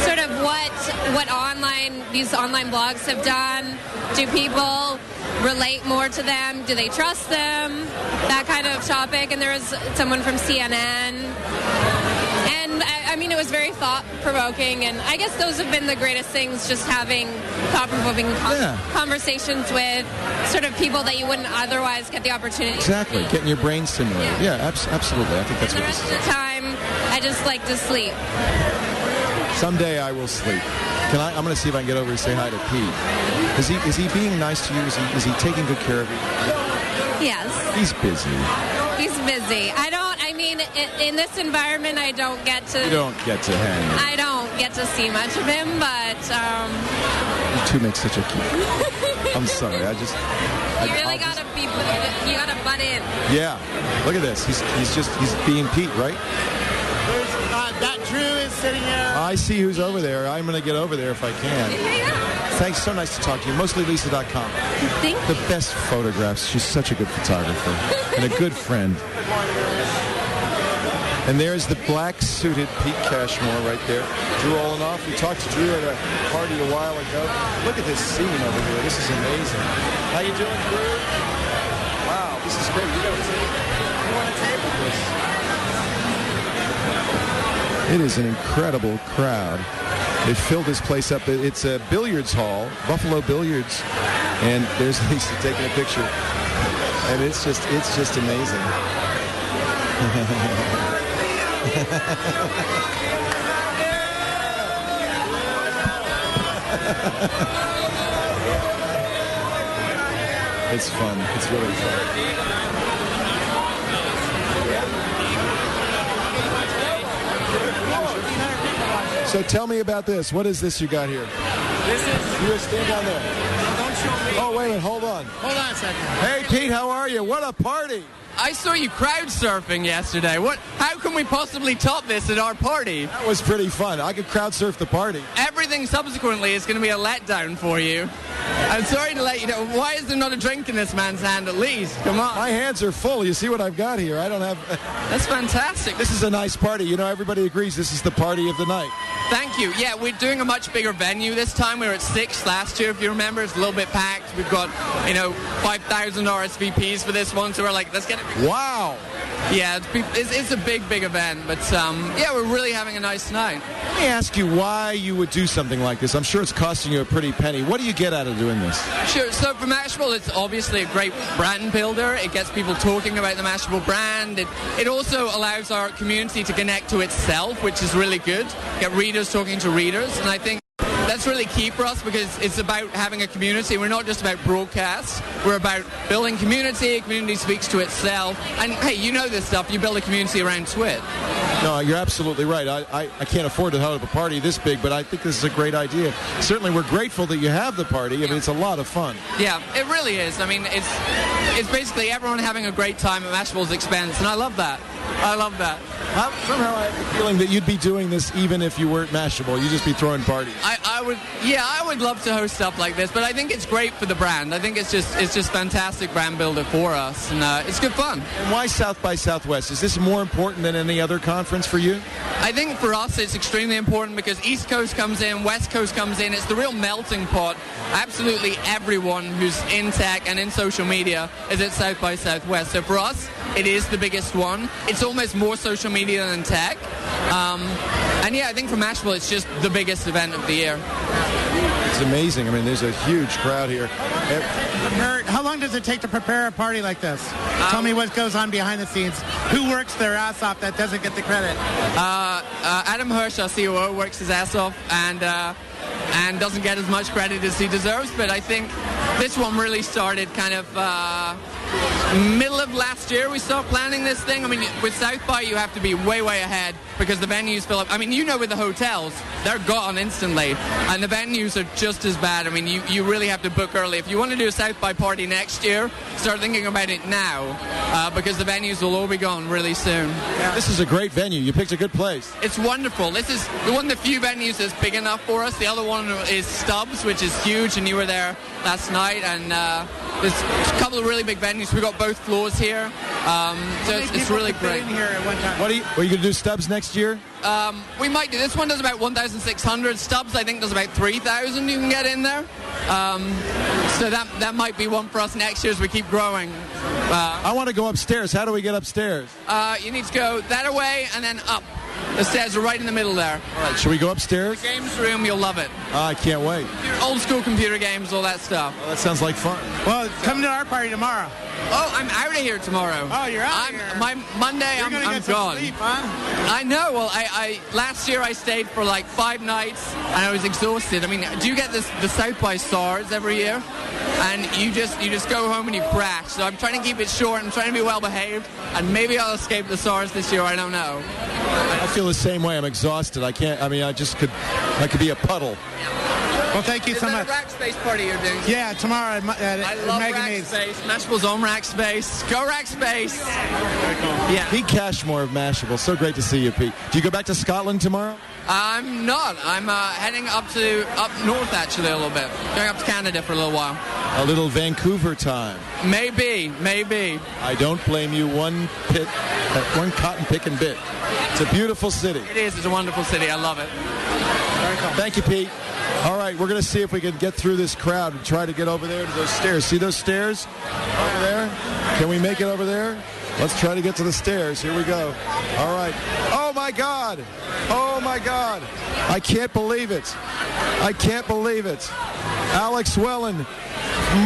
sort of what these online blogs have done. Do people relate more to them? Do they trust them? That kind of topic. And there was someone from CNN. And I mean, it was very thought-provoking, and I guess those have been the greatest things, just having thought-provoking conversations with sort of people that you wouldn't otherwise get the opportunity Exactly, getting your brain stimulated. Yeah, absolutely. I think that's what this is. The rest of the time, I just like to sleep. Someday I will sleep. I'm going to see if I can get over and say hi to Pete. Is he being nice to you? Is he taking good care of you? Yes. He's busy. He's busy. In this environment, I don't get to... You don't get to hang. I don't get to see much of him, but... You two make such a cute... I'm sorry, you really gotta you gotta butt in. Yeah. Look at this. He's being Pete, right? That Drew is sitting there. I see who's over there. I'm going to get over there if I can. Thanks. So nice to talk to you. MostlyLisa.com. Thank you. The best photographs. She's such a good photographer and a good friend. And there's the black-suited Pete Cashmore right there. Drew Olenoff. We talked to Drew at a party a while ago. Look at this scene over here. This is amazing. How you doing, Drew? Wow, this is great. You got a tape? You want a tape of this? It is an incredible crowd. They filled this place up. It's a billiards hall, Buffalo Billiards, and there's Lisa taking a picture. And it's just amazing. It's fun. It's really fun. So tell me about this. What is this you got here? This is... You stand down there. Don't show me. Oh, wait a minute. Hold on. Hold on a second. Hey, Pete, how are you? What a party. I saw you crowd surfing yesterday. How can we possibly top this at our party? That was pretty fun. I could crowd surf the party. Everything subsequently is going to be a letdown for you. I'm sorry to let you know. Why is there not a drink in this man's hand at least? Come on. My hands are full. You see what I've got here? I don't have... That's fantastic. This is a nice party. You know, everybody agrees this is the party of the night. Thank you. Yeah, we're doing a much bigger venue this time. We were at 6 last year, if you remember. It's a little bit packed. We've got, 5,000 RSVPs for this one. So we're like, let's get it. Wow. Yeah, it's a big event. But, we're really having a nice night. Let me ask you why you would do something like this. I'm sure it's costing you a pretty penny. What do you get out of doing this? Sure. So for Mashable, it's obviously a great brand builder. It gets people talking about the Mashable brand. It also allows our community to connect to itself, which is really good. Get readers talking to readers. And I think that's really key for us because it's about having a community. We're not just about broadcast. We're about building community. Community speaks to itself. And, hey, you know this stuff. You build a community around TWiT. No, you're absolutely right. I can't afford to have a party this big, but I think this is a great idea. Certainly, we're grateful that you have the party. I mean, it's a lot of fun. Yeah, it really is. I mean, it's basically everyone having a great time at Mashable's expense, and I love that. I love that. Somehow I have the feeling that you'd be doing this even if you weren't Mashable. You'd just be throwing parties. I would love to host stuff like this, but I think it's great for the brand. I think it's just fantastic brand builder for us, and it's good fun. And why South by Southwest? Is this more important than any other conference for you? I think for us it's extremely important because East Coast comes in, West Coast comes in. It's the real melting pot. Absolutely everyone who's in tech and in social media is at South by Southwest. So for us, it is the biggest one. It's almost more social media than tech. I think for Mashable, it's just the biggest event of the year. It's amazing. I mean, there's a huge crowd here. Merritt, how long does it take to prepare a party like this? Tell me what goes on behind the scenes. Who works their ass off that doesn't get the credit? Adam Hirsch, our COO, works his ass off and doesn't get as much credit as he deserves. But I think this one really started kind of middle of last year. We started planning this thing. I mean, with South by, you have to be way ahead because the venues fill up. I mean, with the hotels, they're gone instantly. And the venues are just as bad. I mean, you really have to book early. If you want to do a South by party next year, start thinking about it now because the venues will all be gone really soon. Yeah. This is a great venue. You picked a good place. It's wonderful. This is one of the few venues that's big enough for us. The other one is Stubbs, which is huge, and you were there last night. And there's a couple of really big venues evenings. We've got both floors here. So it's really great. Here at one time? Are you going to do Stubbs next year? We might do. This one does about 1,600. Stubbs, I think, does about 3,000 you can get in there. So that might be one for us next year as we keep growing. I want to go upstairs. How do we get upstairs? You need to go that way and then up. The stairs are right in the middle there. All right, should we go upstairs? The games room, you'll love it. I can't wait. Old school computer games, all that stuff. Well, that sounds like fun. Well, come to our party tomorrow. Oh, I'm out of here tomorrow. Oh, you're out of here. My Monday, You're I'm get gone. Some sleep, huh? I know. Well, I last year I stayed for like 5 nights and I was exhausted. I mean, do you get the South by SARS every year? And you just go home and you crash. So I'm trying to keep it short. I'm trying to be well behaved, and maybe I'll escape the SARS this year. I don't know. I feel the same way. I'm exhausted. I can't. I mean, I could be a puddle. Well, thank you so much. Is that a rack space party you're doing? Yeah, tomorrow at I love Mega rack Needs. space. Mashable's own rack space. Go rack space. Yeah. Pete Cashmore of Mashable. So great to see you, Pete. Do you go back to Scotland tomorrow? I'm not. I'm heading up north actually a little bit. Going up to Canada for a little while. A little Vancouver time. Maybe. I don't blame you one cotton picking bit. It's a beautiful city. It is. It's a wonderful city. I love it. Very cool. Thank you, Pete. All right, we're going to see if we can get through this crowd and try to get over there to those stairs. See those stairs over there? Can we make it over there? Let's try to get to the stairs. Here we go. All right. Oh, my God. Oh, my God. I can't believe it. I can't believe it. Alex Wellen,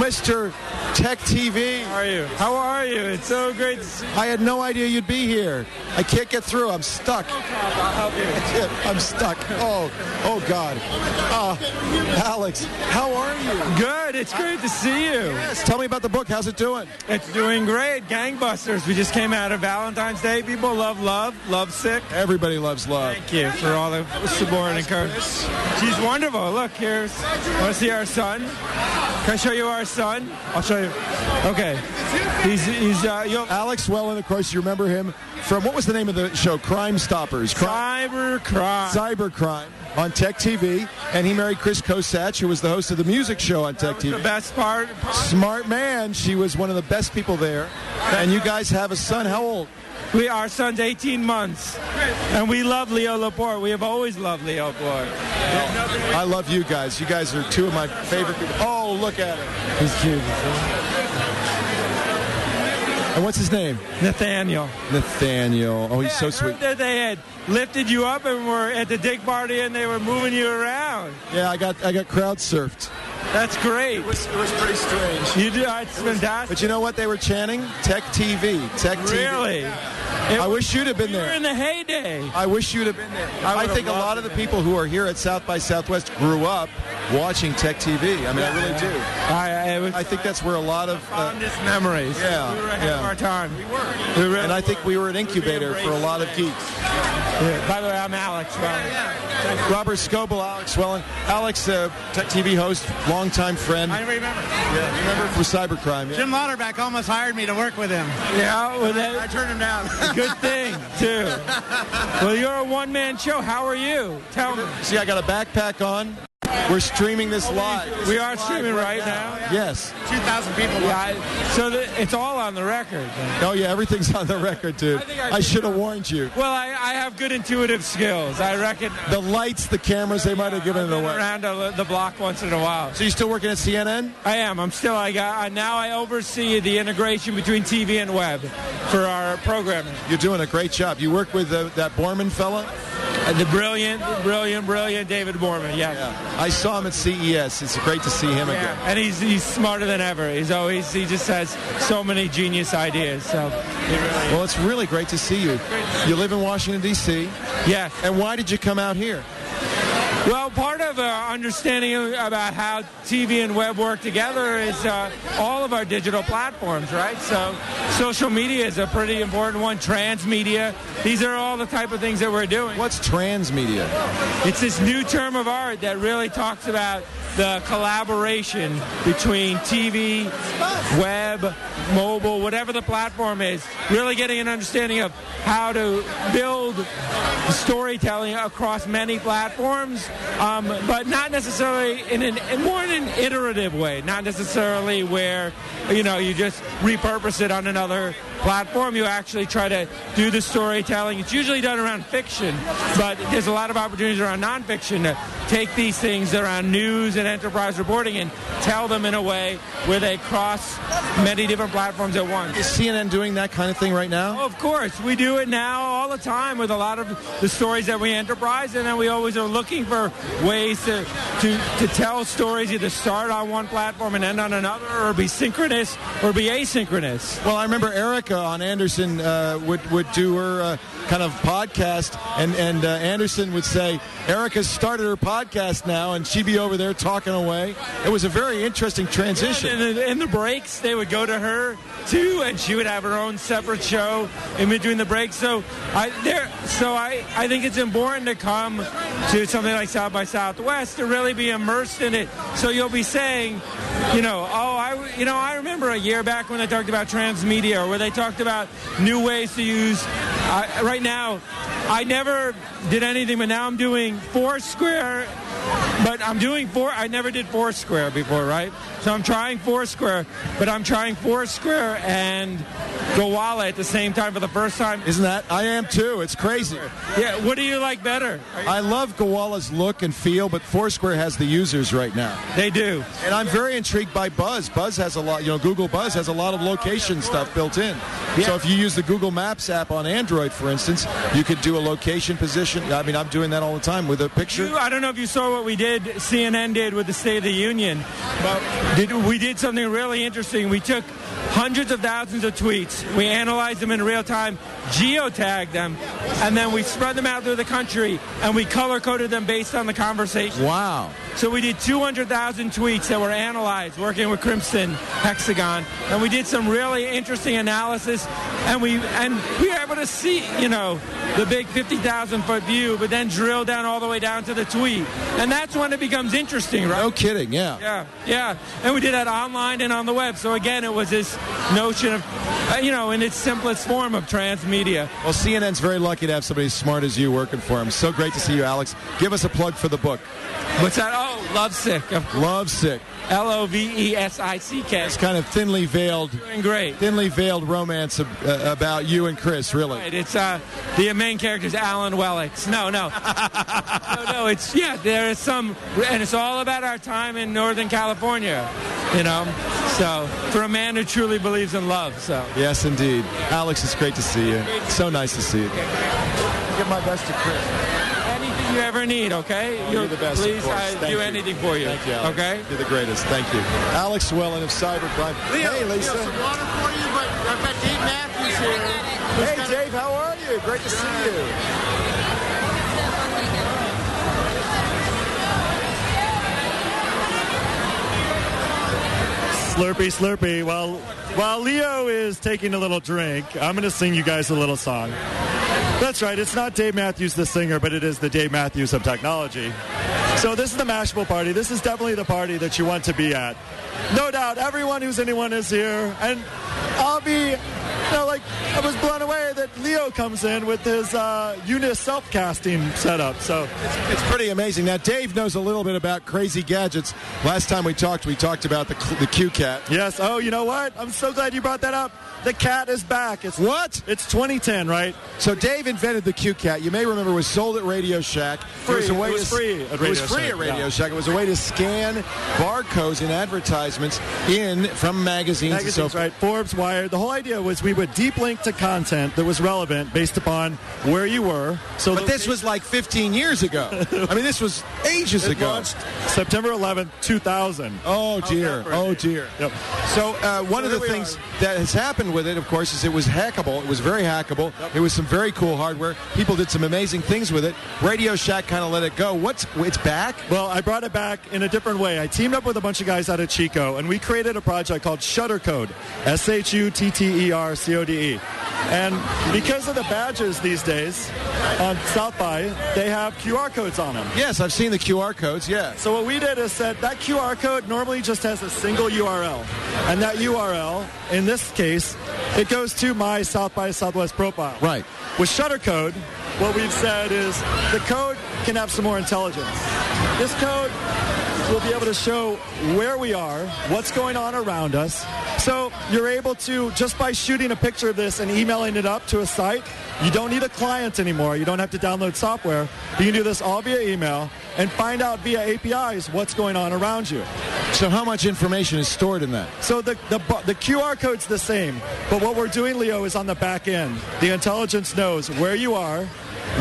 Mr. Tech TV. How are you? How are you? It's so great to see you. I had no idea you'd be here. I can't get through. I'm stuck. No problem. I'll help you. I'm stuck. Oh God. Alex, how are you? Good. It's great to see you. Yes. Tell me about the book. How's it doing? It's doing great. Gangbusters. We just came out of Valentine's Day. People love love. Love sick. Everybody loves love. Thank you for all the support and encouragement. She's wonderful. Look, here's. Want to see our son? Can I show you our son? I'll show you. Okay. He's Alex Wellen, of course, you remember him from, what was the name of the show? Crime Stoppers. Cybercrime on Tech TV. And he married Chris Kosach, who was the host of the music show on Tech TV. The best part. Smart man. She was one of the best people there. And you guys have a son. How old? Our son's 18 months, and we love Leo Laporte. We have always loved Leo Laporte. I love you guys. You guys are two of my favorite people. Oh, look at him. He's cute. And what's his name? Nathaniel. Oh, he's so sweet. That they had lifted you up and were at the dig party, and they were moving you around. Yeah, I got crowd surfed. That's great. It was pretty strange. You do. It's fantastic. But you know what they were chanting? Tech TV. Tech TV. Really? I wish you'd have been there. You were in the heyday. I wish you'd have been there. I think a lot of the people who are here at South by Southwest grew up watching Tech TV. I mean, I really do. I think that's where a lot of fondest memories. Yeah, we were ahead of our time. We were. And I think we were an incubator for a lot of geeks. Yeah. By the way, I'm Alex Wellen. Robert Scoble, Alex Wellen. Alex, Tech TV host, longtime friend. I remember. Yeah, remember for Cybercrime. Yeah. Jim Lauterbach almost hired me to work with him. Yeah, I turned him down. Good thing, too. Well, you're a one-man show. How are you? Tell me. See, I got a backpack on. We're streaming this live. We are streaming right now? Yes. 2,000 people. Yeah, so it's all on the record. Oh, yeah, everything's on the record, dude. I should have warned you. Well, I have good intuitive skills. I reckon. The lights, the cameras, they might have given it away. Around the block once in a while. So you still working at CNN? I am. Now I oversee the integration between TV and web for our programming. You're doing a great job. You work with that Borman fella? The brilliant David Borman, yes. Yeah. I saw him at CES. It's great to see him again. And he's smarter than ever. He just has so many genius ideas. So well, it's really great to see you. You live in Washington, D.C. Yes. And why did you come out here? Well, part of understanding about how TV and web work together is all of our digital platforms, right? So social media is a pretty important one. Transmedia. These are all the type of things that we're doing. What's transmedia? It's this new term of art that really talks about the collaboration between TV, web, mobile, whatever the platform is, really getting an understanding of how to build storytelling across many platforms but not necessarily more in an iterative way, not necessarily where, you just repurpose it on another platform. You actually try to do the storytelling. It's usually done around fiction, but there's a lot of opportunities around nonfiction to take these things around news and enterprise reporting and tell them in a way where they cross many different platforms at once. Is CNN doing that kind of thing right now? Oh, of course. We do it now all the time with a lot of the stories that we enterprise, and then we always are looking for ways to tell stories, either start on one platform and end on another, or be synchronous or be asynchronous. Well, I remember Erica on Anderson would do her kind of podcast, and Anderson would say, Erica's started her podcast now, and she'd be over there talking away. It was a very interesting transition. In the breaks, they would go to her, too, and she would have her own separate show in between the breaks. So I think it's important to come to something like South by Southwest to really be immersed in it. So you'll be saying, I remember a year back when they talked about transmedia, or where they talked about new ways to use. Right now, I never did anything, but now I'm doing Foursquare. But I never did Foursquare before, right? So I'm trying Foursquare, but I'm trying Foursquare and Gowalla at the same time for the first time. Isn't that? I am too. It's crazy. Yeah. What do you like better? I love Gowalla's look and feel, but Foursquare has the users right now. They do. And I'm very intrigued by Buzz. Buzz has a lot, Google Buzz has a lot of location stuff built in. Yeah. So if you use the Google Maps app on Android, for instance, you could do a location position. I mean, I'm doing that all the time with a picture. I don't know if you saw what we did, CNN did with the State of the Union, but we did something really interesting. We took hundreds of thousands of tweets. We analyzed them in real time, geotagged them, and then we spread them out through the country, and we color-coded them based on the conversation. Wow. So we did 200,000 tweets that were analyzed, working with Crimson Hexagon, and we did some really interesting analysis, and we were able to see, the big 50,000-foot view, but then drill down all the way down to the tweet. And that's when it becomes interesting, right? No kidding, yeah. Yeah. And we did that online and on the web. So, again, it was this notion of, in its simplest form of transmedia. Well, CNN's very lucky to have somebody as smart as you working for them. So great to see you, Alex. Give us a plug for the book. What's that? Oh, Lovesick. Lovesick. Lovesick. It's kind of thinly veiled. Doing great. Thinly veiled romance about you and Chris, really. Right. It's the main character is Alan Wellix. No. No. It's there is some, and it's all about our time in Northern California. So for a man who truly believes in love. So yes, indeed, Alex, it's great to see you. So nice to see you. Give my best to Chris. Anything you ever need, okay? You're the best. Please, I do anything for you. Thank you, Alex. Okay? You're the greatest. Thank you. Alex Swellen of Cybercrime. Hey, Lisa. Some water for you, but I've got Dave Matthews here. Hey, Dave, how are you? Great to see you. Slurpee, Slurpee. While Leo is taking a little drink, I'm going to sing you guys a little song. That's right. It's not Dave Matthews the singer, but it is the Dave Matthews of technology. So this is the Mashable party. This is definitely the party that you want to be at. No doubt, everyone who's anyone is here. And I'll be, I was blown away that Leo comes in with his Unis self-casting setup. So it's pretty amazing. Now, Dave knows a little bit about crazy gadgets. Last time we talked about the Q Cat. Yes. Oh, you know what? I'm so glad you brought that up. The cat is back. What? It's 2010, right? So Dave invented the Q Cat. You may remember it was sold at Radio Shack. It was free at Radio Shack. It was a way to scan barcodes in advertisements from magazines and so forth. Right. Forbes, Wired. The whole idea was we would deep link to content that was relevant based upon where you were. But this was like 15 years ago. I mean, this was ages ago. Launched September 11th, 2000. Oh, dear. Yep. So one of the things that has happened with it, of course, is it was hackable. It was very hackable. Yep. It was some very cool hardware. People did some amazing things with it. Radio Shack kind of let it go. It's back? Well, I brought it back in a different way. I teamed up with a bunch of guys out of Chico, and we created a project called Shuttercode, SHUTTERCODE. And because of the badges these days on South by, they have QR codes on them. Yes, I've seen the QR codes, yeah. So what we did is said that QR code normally just has a single URL. And that URL, in this case, it goes to my South by Southwest profile. Right. With Shuttercode, what we've said is the code can have some more intelligence. This code will be able to show where we are, what's going on around us. So you're able to, just by shooting a picture of this and emailing it up to a site, you don't need a client anymore. You don't have to download software. You can do this all via email and find out via APIs what's going on around you. So how much information is stored in that? So the QR code's the same, but what we're doing, Leo, is on the back end. The intelligence knows where you are,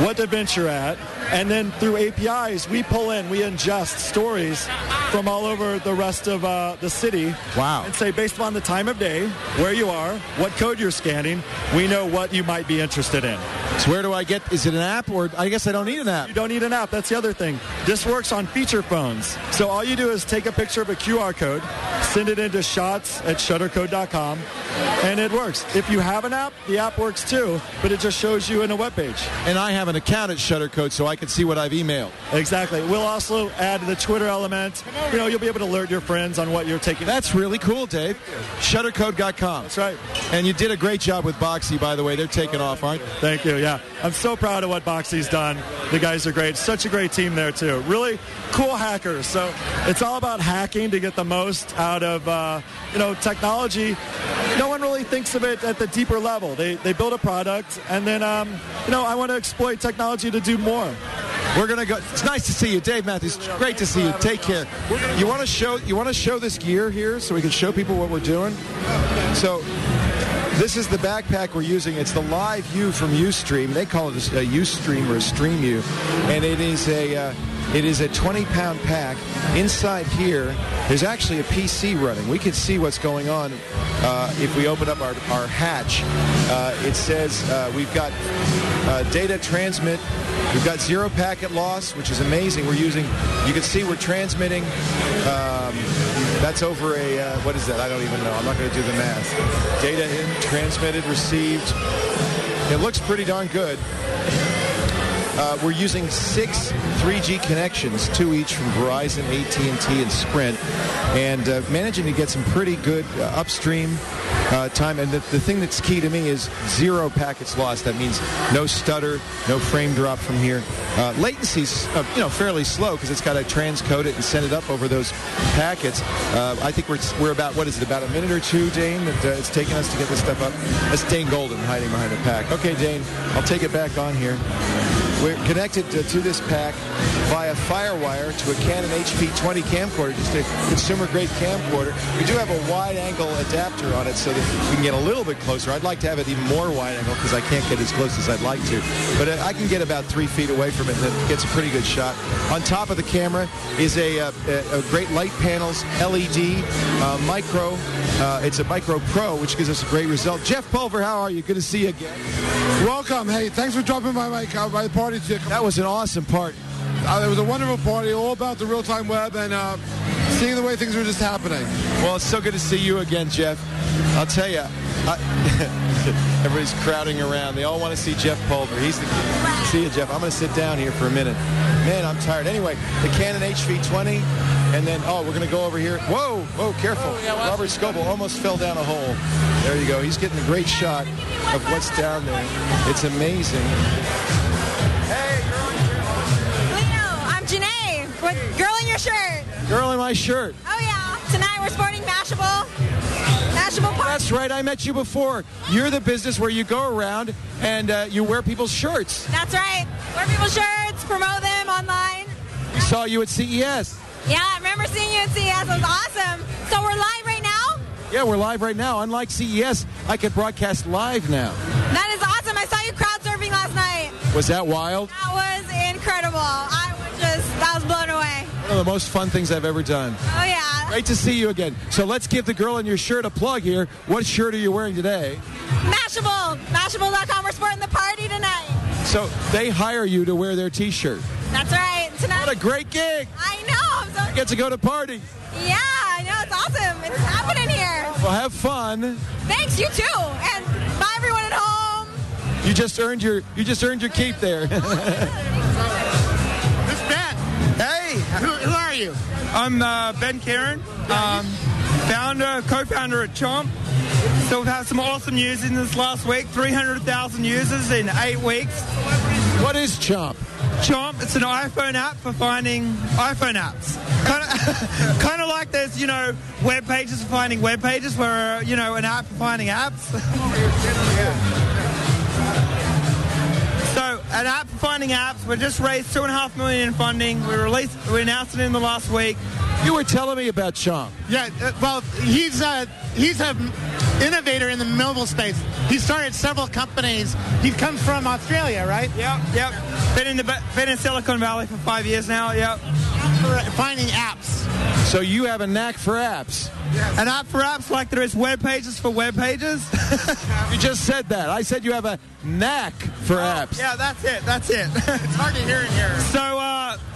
what event you're at, and then through APIs, we ingest stories from all over the rest of the city. Wow. And say, based upon the time of day, where you are, what code you're scanning, we know what you might be interested in. So where do I get, is it an app, or I guess I don't need an app? You don't need an app. That's the other thing. This works on feature phones. So all you do is take a picture of a QR code, send it into shots@shuttercode.com, and it works. If you have an app, the app works too, but it just shows you in a web page. And I have an account at Shuttercode, so I can see what I've emailed. Exactly. We'll also add the Twitter element. You know, you'll be able to alert your friends on what you're taking. That's really cool, Dave. Shuttercode.com. That's right. And you did a great job with Boxy, by the way. They're taking off, aren't they? Thank you, yeah. I'm so proud of what Boxy's done. The guys are great. Such a great team there, too. Really cool hackers. So it's all about hacking to get the most out of, technology. No one really thinks of it at the deeper level. They build a product, and then, I want to exploit technology to do more. We're gonna go. It's nice to see you, Dave Matthews. Great to see you. Take care. You want to show this gear here so we can show people what we're doing? So this is the backpack we're using. It's the LiveU from Ustream. They call it a Ustream or a StreamU, and it is a 20-pound pack. Inside here, there's actually a PC running. We can see what's going on if we open up our hatch. It says we've got data transmit. We've got 0 packet loss, which is amazing. You can see we're transmitting. That's over what is that? I don't even know. I'm not going to do the math. Data in, transmitted, received. It looks pretty darn good. We're using 6 3G connections, 2 each from Verizon, AT&T, and Sprint, and managing to get some pretty good upstream time. And the thing that's key to me is 0 packets lost. That means no stutter, no frame drop from here. Latency's fairly slow because it's got to transcode it and send it up over those packets. I think we're about about a minute or two, Dane, that it's taking us to get this stuff up. That's Dane Golden hiding behind the pack. Okay, Dane, I'll take it back on here. We're connected to this pack via FireWire to a Canon HP20 camcorder, just a consumer-grade camcorder. We do have a wide-angle adapter on it so that we can get a little bit closer. I'd like to have it even more wide-angle because I can't get as close as I'd like to. But I can get about 3 feet away from it, and it gets a pretty good shot. On top of the camera is a great light panels LED micro. It's a Micro Pro, which gives us a great result. Jeff Pulver, how are you? Good to see you again. Welcome. Hey, thanks for dropping by by the party. That was an awesome party. It was a wonderful party, all about the real-time web and seeing the way things were just happening. Well, it's so good to see you again, Jeff. I'll tell you, everybody's crowding around. They all want to see Jeff Pulver. See you, Jeff. I'm going to sit down here for a minute. Man, I'm tired. Anyway, the Canon HV20, and then, we're going to go over here. Whoa, careful. Robert Scoble almost fell down a hole. There you go. He's getting a great shot of what's down there. It's amazing. Janae, with Girl in Your Shirt. Girl in my shirt. Oh, yeah. Tonight we're sporting Mashable party. That's right. I met you before. You're the business where you go around and you wear people's shirts. That's right. Wear people's shirts, promote them online. We saw you at CES. Yeah, I remember seeing you at CES. It was awesome. So we're live right now? Yeah, we're live right now. Unlike CES, I could broadcast live now. That is awesome. I saw you crowd surfing last night. Was that wild? That was incredible. I was blown away. One of the most fun things I've ever done. Oh, yeah. Great to see you again. So let's give the Girl in Your Shirt a plug here. What shirt are you wearing today? Mashable. Mashable.com. We're sporting the party tonight. So they hire you to wear their T-shirt. That's right. Tonight. What a great gig. I know. You get to go to parties. Yeah, I know. It's awesome. It's happening here. Well, have fun. Thanks, you too. And bye, everyone at home. You just earned your keep there. Who are you? I'm Ben Karen, co-founder at Chomp. So we've had some awesome news in this last week, 300,000 users in 8 weeks. What is Chomp? Chomp, it's an iPhone app for finding iPhone apps. Kind of like there's, web pages for finding web pages, where, an app for finding apps. So, an app for finding apps. We just raised $2.5 million in funding. We announced it in the last week. You were telling me about Chomp. Yeah, well, he's an innovator in the mobile space. He started several companies. He comes from Australia, right? Yep. Been in Silicon Valley for 5 years now. Yep. Finding apps. So you have a knack for apps. Yes. An app for apps, like there is web pages for web pages. You just said that. I said you have a knack for apps. Yeah, that's it. It's hard to hear in here.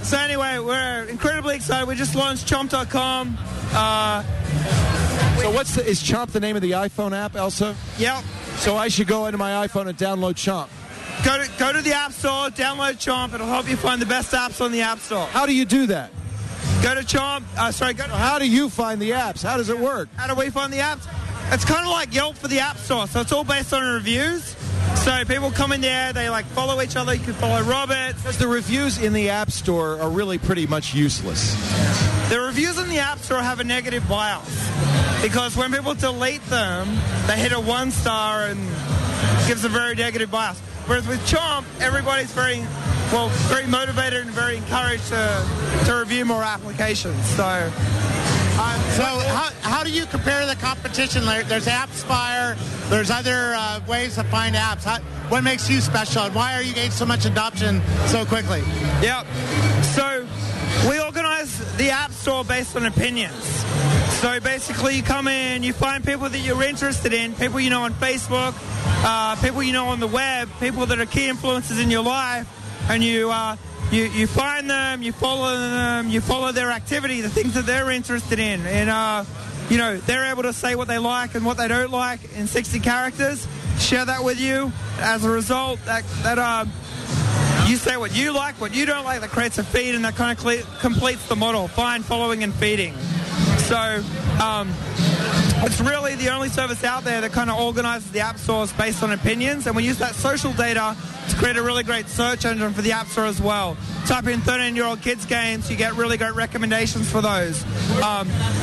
So anyway, we're incredibly excited. We just launched Chomp.com. So is Chomp the name of the iPhone app also? Yep. So I should go into my iPhone and download Chomp. Go to the App Store, download Chomp. It'll help you find the best apps on the App Store. How do you do that? Go to Chomp. How do you find the apps? How does it work? How do we find the apps? It's kind of like Yelp for the App Store. So it's all based on reviews. So people come in there, they follow each other. You can follow Robert. Because the reviews in the App Store are really pretty much useless. The reviews in the App Store have a negative bias. Because when people delete them, they hit a 1 star and gives a very negative bias. Whereas with Chomp, everybody's very motivated and very encouraged to review more applications. So how do you compare the competition? There's AppsFire. There's other ways to find apps. What makes you special, and why are you getting so much adoption so quickly? Yep. So we organize the App Store based on opinions. So basically, you come in, you find people that you're interested in, people you know on Facebook, people you know on the web, people that are key influences in your life, and you find them, you follow their activity, the things that they're interested in, and they're able to say what they like and what they don't like in 60 characters, share that with you. As a result, that you say what you like, what you don't like, that creates a feed, and that kind of completes the model: find, following, and feeding. So it's really the only service out there that kind of organizes the App Stores based on opinions, and we use that social data to create a really great search engine for the App Store as well. Type in 13-year-old kids games, you get really great recommendations for those.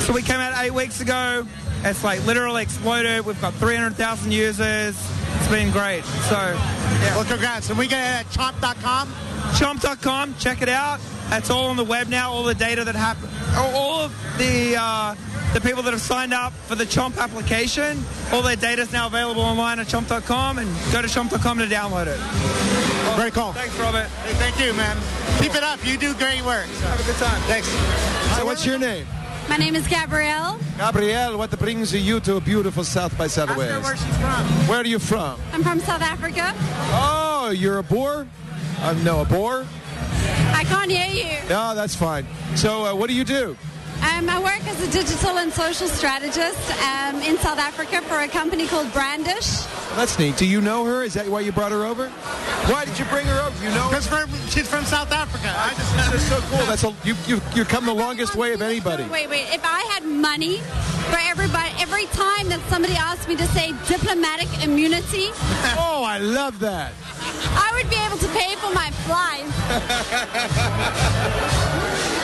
So we came out 8 weeks ago. It's literally exploded. We've got 300,000 users. It's been great. So, yeah. Well, congrats. And we get it at chomp.com? Chomp.com. Check it out. It's all on the web now. All the data that happened. All of the people that have signed up for the Chomp application, all their data is now available online at chomp.com, and go to chomp.com to download it. Well, very cool. Thanks, Robert. Hey, thank you, man. Keep it up. You do great work. So. Have a good time. Thanks. So what's your name? My name is Gabrielle. Gabrielle, what brings you to a beautiful South by Southwest? Ask her where she's from. Where are you from? I'm from South Africa. Oh, you're a boer? No, a boer? I can't hear you. No, that's fine. So what do you do? I work as a digital and social strategist in South Africa for a company called Brandish. That's neat. Do you know her? Is that why you brought her over? Why did you bring her over? You know her? Because she's from South Africa. That's so cool. You come the longest way of anybody. Wait. If I had money for everybody, every time that somebody asked me to say diplomatic immunity. Oh, I love that. I would be able to pay for my flight.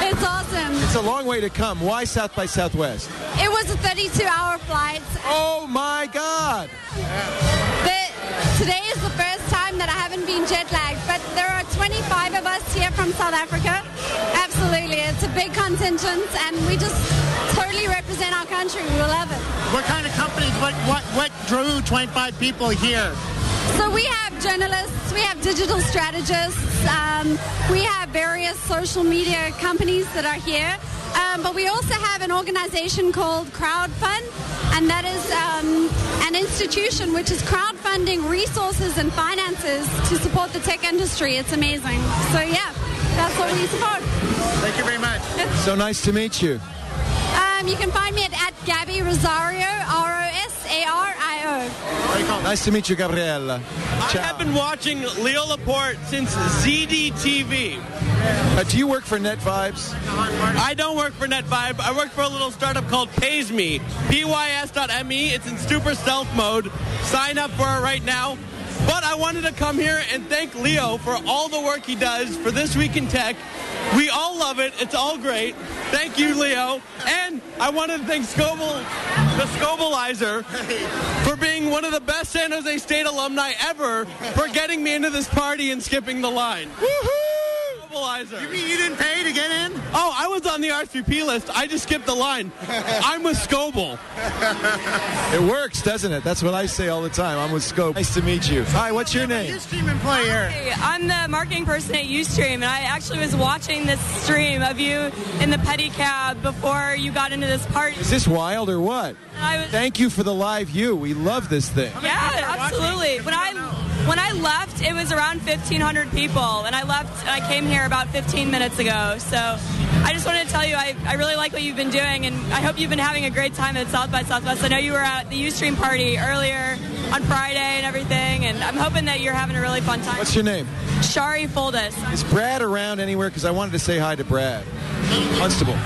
It's awesome. It's a long way to come. Why South by Southwest? It was a 32-hour flight. Oh, my God. Today is the first time that I haven't been jet lagged, but there are 25 of us here from South Africa. Absolutely. It's a big contingent, and we just totally represent our country. We love it. What kind of companies, what drew 25 people here? So we have journalists, we have digital strategists, we have various social media companies that are here, but we also have an organization called Crowdfund, and that is an institution which is crowdfunding resources and finances to support the tech industry. It's amazing. So yeah, that's what we support. Thank you very much. So nice to meet you. You can find me at Gabby Rosario, Rosario. Very cool. Nice to meet you, Gabriella. I have been watching Leo Laporte since ZDTV. Do you work for NetVibes? I don't work for NetVibe. I work for a little startup called PaysMe, PYS.me. It's in super stealth mode. Sign up for it right now. But I wanted to come here and thank Leo for all the work he does for This Week in Tech. We all love it. It's all great. Thank you, Leo. And I wanted to thank Scoble, the Scobleizer, for being one of the best San Jose State alumni ever for getting me into this party and skipping the line. Woohoo! You mean you didn't pay to get in? Oh, I was on the RSVP list. I just skipped the line. I'm with Scoble. It works, doesn't it? That's what I say all the time. I'm with Scoble. Nice to meet you. Hi, what's your name? Ustream employee here. Hi, I'm the marketing person at Ustream, and I actually was watching this stream of you in the pedicab before you got into this party. Is this wild or what? Thank you for the LiveU. We love this thing. Yeah, absolutely. When I left, it was around 1,500 people, and I came here about 15 minutes ago. So I just wanted to tell you I really like what you've been doing, and I hope you've been having a great time at South by Southwest. I know you were at the Ustream party earlier on Friday and everything, and I'm hoping that you're having a really fun time. What's your name? Shari Foldis. Is Brad around anywhere? Because I wanted to say hi to Brad. Constable.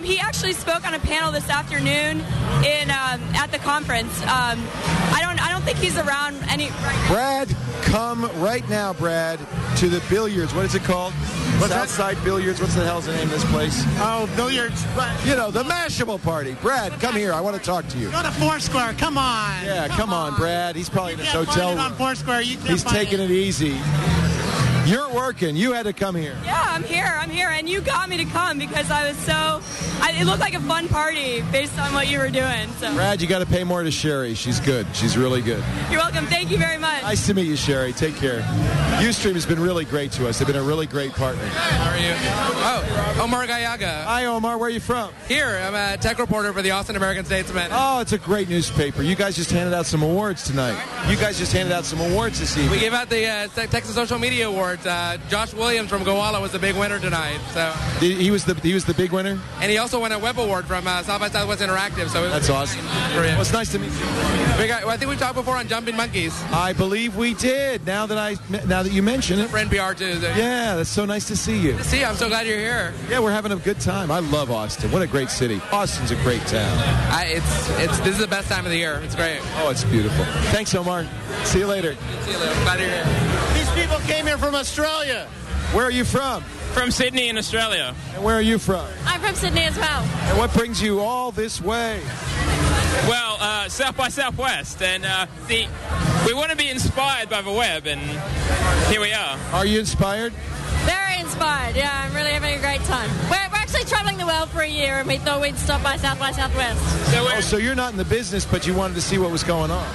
He actually spoke on a panel this afternoon at the conference. I don't think he's around any. Brad, come right now, Brad, to the billiards. What is it called? Southside Billiards. What's the hell's the name of this place? Oh, billiards. You know, the Mashable party. Brad, come here. I want to talk to you. Go to Foursquare. Come on. Yeah, come on, Brad. He's probably in his hotel Find it room. on Foursquare. You can't He's find taking it easy. You're working. You had to come here. Yeah, I'm here, and you got me to come because I was it looked like a fun party based on what you were doing. So. Brad, you got to pay more to Sherry. She's good. She's really good. You're welcome. Thank you very much. Nice to meet you, Sherry. Take care. Ustream has been really great to us. They've been a really great partner. How are you? Oh, Omar Gallaga. Hi, Omar. Where are you from? Here. I'm a tech reporter for the Austin American Statesman. Oh, it's a great newspaper. You guys just handed out some awards tonight. You guys just handed out some awards this evening. We gave out the Texas Social Media Awards. Josh Williams from Gowalla was the big winner tonight. So he was the big winner, and he also won a Web Award from South by Southwest Interactive. So that's awesome. Well, it's nice to meet you. I think we talked before on Jumping Monkeys. I believe we did. Now that you mention it, for NPR too. Yeah, that's so nice to see you. Good to see you. I'm so glad you're here. Yeah, we're having a good time. I love Austin. What a great city. Austin's a great town. This is the best time of the year. It's great. Oh, it's beautiful. Thanks, Omar. See you later. See you later. Glad you're here. These people came here from Australia. Where are you from? From Sydney in Australia. And where are you from? I'm from Sydney as well. And what brings you all this way? Well, South by Southwest, and we want to be inspired by the web, and here we are. Are you inspired? Very inspired, yeah. I'm really having a great time. We're actually traveling the world for a year, and we thought we'd stop by Southwest. So you're not in the business, but you wanted to see what was going on.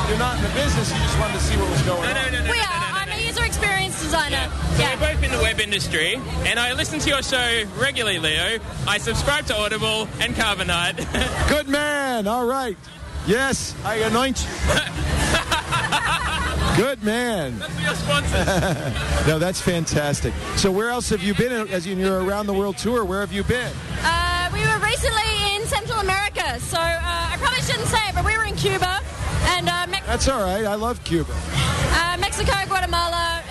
You're not in the business, you just wanted to see what was going on. We are. I'm a user experience designer. So we're both in the web industry, and I listen to your show regularly, Leo. I subscribe to Audible and Carbonite. Good man. All right. Yes, I anoint you. Good man. That's for your sponsors. No, that's fantastic. So where else have you been as you're around the world tour? Where have you been? We were recently in Central America, so I probably shouldn't say it, but we were in Cuba. And that's all right. I love Cuba. Mexico, Guatemala.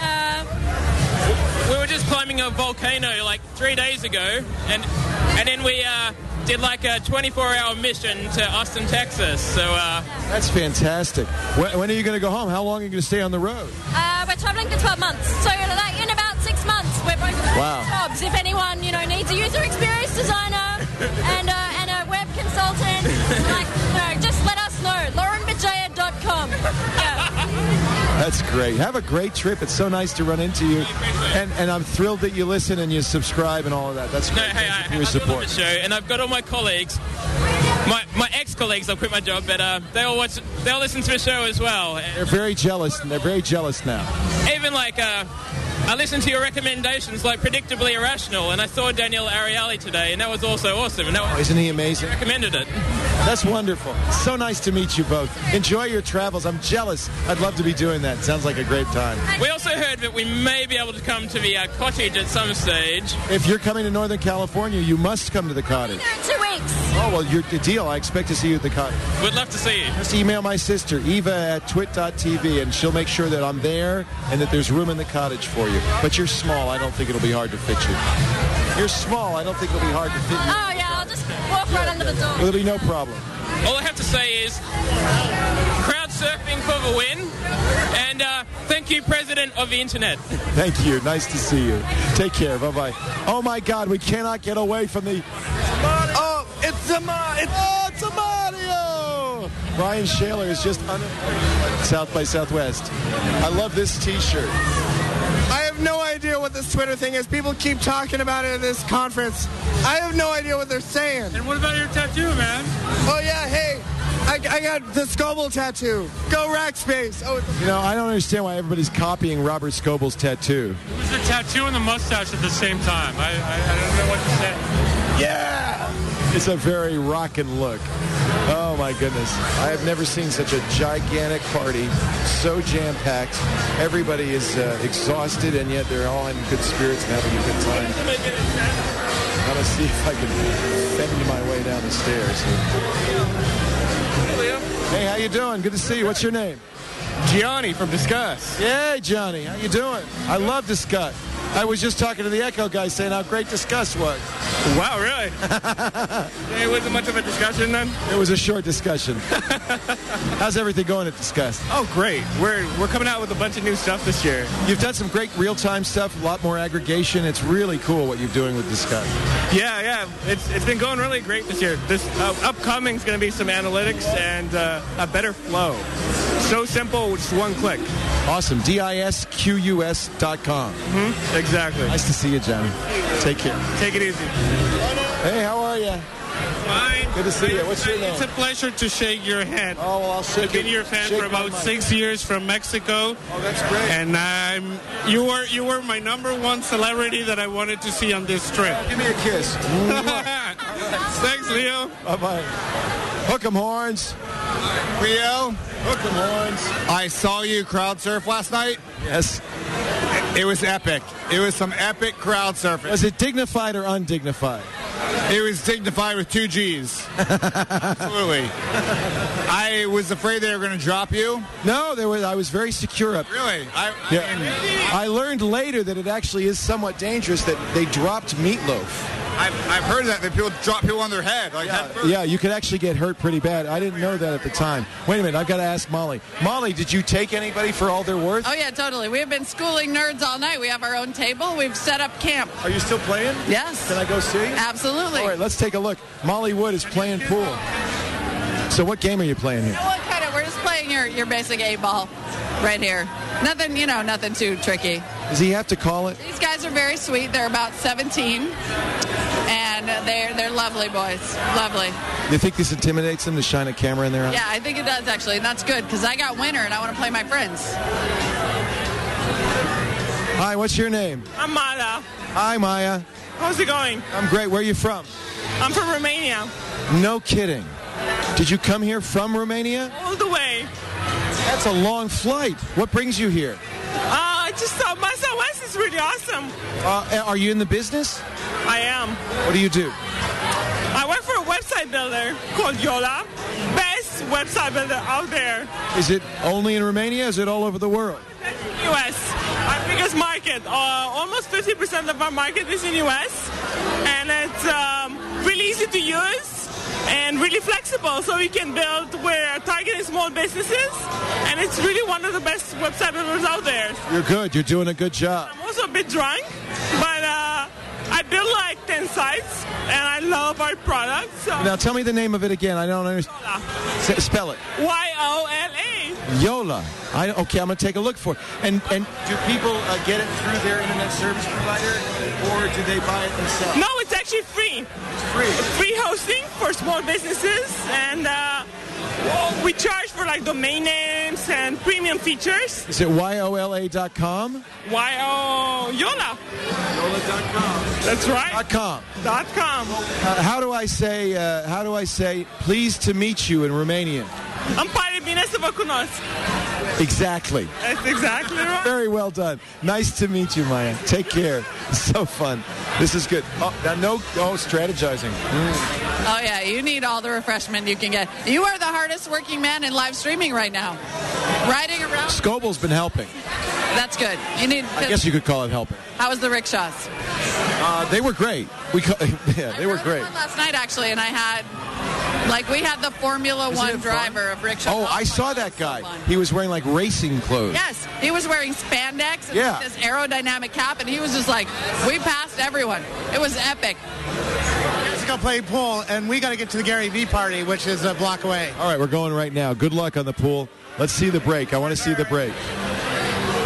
We were just climbing a volcano like 3 days ago, and then we did like a 24-hour mission to Austin, Texas. So that's fantastic. When are you going to go home? How long are you going to stay on the road? We're traveling for 12 months, so in about 6 months we're both jobs. If anyone needs a user experience designer and a web consultant, just let us know. LaurenBajaya.com. That's great. Have a great trip. It's so nice to run into you, and I'm thrilled that you listen and you subscribe and all of that. That's great. No, hey, for your support. The show, and I've got all my colleagues, my ex-colleagues. I'll quit my job, but they all listen to the show as well. They're very jealous, and they're very jealous now. Even I listened to your recommendations like Predictably Irrational, and I saw Daniel Ariely today, and that was also awesome. And isn't he amazing? I recommended it. That's wonderful. So nice to meet you both. Enjoy your travels. I'm jealous. I'd love to be doing that. Sounds like a great time. We also heard that we may be able to come to the cottage at some stage. If you're coming to Northern California, you must come to the cottage. 2 weeks. Oh, well, you're the deal. I expect to see you at the cottage. We'd love to see you. Just email my sister, Eva@twit.tv, and she'll make sure that I'm there and that there's room in the cottage for you. But you're small. I don't think it'll be hard to fit you. You're small. I don't think it'll be hard to fit you. Oh, yeah. I'll just walk right under the door. It'll be no problem. All I have to say is, crowd surfing for the win. And thank you, President of the Internet. Thank you. Nice to see you. Take care. Bye-bye. Oh, my God. We cannot get away from the... Oh, it's a Mario! Brian Shaler is just South by Southwest. I love this T-shirt. I have no idea what this Twitter thing is. People keep talking about it at this conference. I have no idea what they're saying. And what about your tattoo, man? Oh, yeah, hey, I got the Scoble tattoo. Go Rackspace. Oh, you know, I don't understand why everybody's copying Robert Scoble's tattoo. It was the tattoo and the mustache at the same time. I don't know what to say. Yeah! It's a very rockin' look. Oh, my goodness. I have never seen such a gigantic party, so jam-packed. Everybody is exhausted, and yet they're all in good spirits and having a good time. I'm going to see if I can bend my way down the stairs. Hey, how you doing? Good to see you. What's your name? Gianni from Discuss. Hey, Johnny. How you doing? I love Discuss. I was just talking to the Echo guy saying how great Discuss was. Wow, really? It wasn't much of a discussion then? It was a short discussion. How's everything going at Discuss? Oh, great. We're coming out with a bunch of new stuff this year. You've done some great real-time stuff, a lot more aggregation. It's really cool what you're doing with Discuss. Yeah. It's been going really great this year. This upcoming is going to be some analytics and a better flow. So simple, just one click. Awesome. DISQUS.com. Mm-hmm. Exactly. Nice to see you, Johnny. Take care. Take it easy. Hey, how are you? Fine. Good to see you. What's your name? It's a pleasure to shake your hand. Oh, well, I'll shake I've been your fan for about 6 years from Mexico. Oh, that's great. And you were my number one celebrity that I wanted to see on this trip. Give me a kiss. Thanks, Leo. Bye-bye. Hook 'em horns. Leo. Hook 'em horns. I saw you crowd surf last night. Yes. It was epic. It was some epic crowd surfing. Was it dignified or undignified? It was dignified with 2 G's. Absolutely. I was afraid they were going to drop you. No, I was very secure up there. Really? I learned later that it actually is somewhat dangerous that they dropped Meatloaf. I've heard that people drop people on their head. Yeah, you could actually get hurt pretty bad. I didn't know that at the time. Wait a minute, I've got to ask Molly. Molly, did you take anybody for all they're worth? Oh, yeah, totally. We have been schooling nerds all night. We have our own table. We've set up camp. Are you still playing? Yes. Can I go see? Absolutely. All right, let's take a look. Molly Wood is playing pool. So what game are you playing here? We're just playing your basic 8-ball right here. Nothing too tricky. Does he have to call it? These guys are very sweet. They're about 17, and they're lovely boys. Lovely. You think this intimidates them to shine a camera in their eyes? Yeah, I think it does, actually, and that's good, because I got winter, and I want to play my friends. Hi, what's your name? I'm Maya. Hi, Maya. How's it going? I'm great. Where are you from? I'm from Romania. No kidding. Did you come here from Romania? All the way. That's a long flight. What brings you here? I just thought my Southwest is really awesome. Are you in the business? I am. What do you do? I work for a website builder called Yola. Best website builder out there. Is it only in Romania? Is it all over the world? U.S. Our biggest market. Almost 50% of our market is in U.S. And it's really easy to use and really flexible, so we can build where targeting small businesses, and it's really one of the best website builders out there. You're good. You're doing a good job. I'm also a bit drunk, but I built like 10 sites, and I love our product. So. Now tell me the name of it again. I don't understand. Spell it. Yola. Yola. Okay, I'm going to take a look for it. And do people get it through their internet service provider, or do they buy it themselves? No, it's actually free. It's free. It's free hosting for small businesses, and we charge for like domain names and premium features. Is it YOLA.com? Yola. Yola.com. That's right. .com. .com. How do I say pleased to meet you in Romanian? Am pare bine să vă cunosc. Exactly. That's exactly right. Very well done. Nice to meet you, Maya. Take care. So fun. This is good. Strategizing. Oh, yeah, you need all the refreshment you can get. You are the hardest working man in live streaming right now. Riding around. Scoble's been helping. That's good. I guess you could call it helping. How was the rickshaws? They were great. They were great. Last night, actually, and I had Like we had the Formula One driver of Rickshaw. Oh, I saw that guy. He was wearing like racing clothes. Yes, he was wearing spandex and Yeah. this aerodynamic cap, and he was just like, we passed everyone. It was epic. Let's go play pool, and we got to get to the Gary Vee party, which is a block away. All right, we're going right now. Good luck on the pool. Let's see the break. I want to see the break.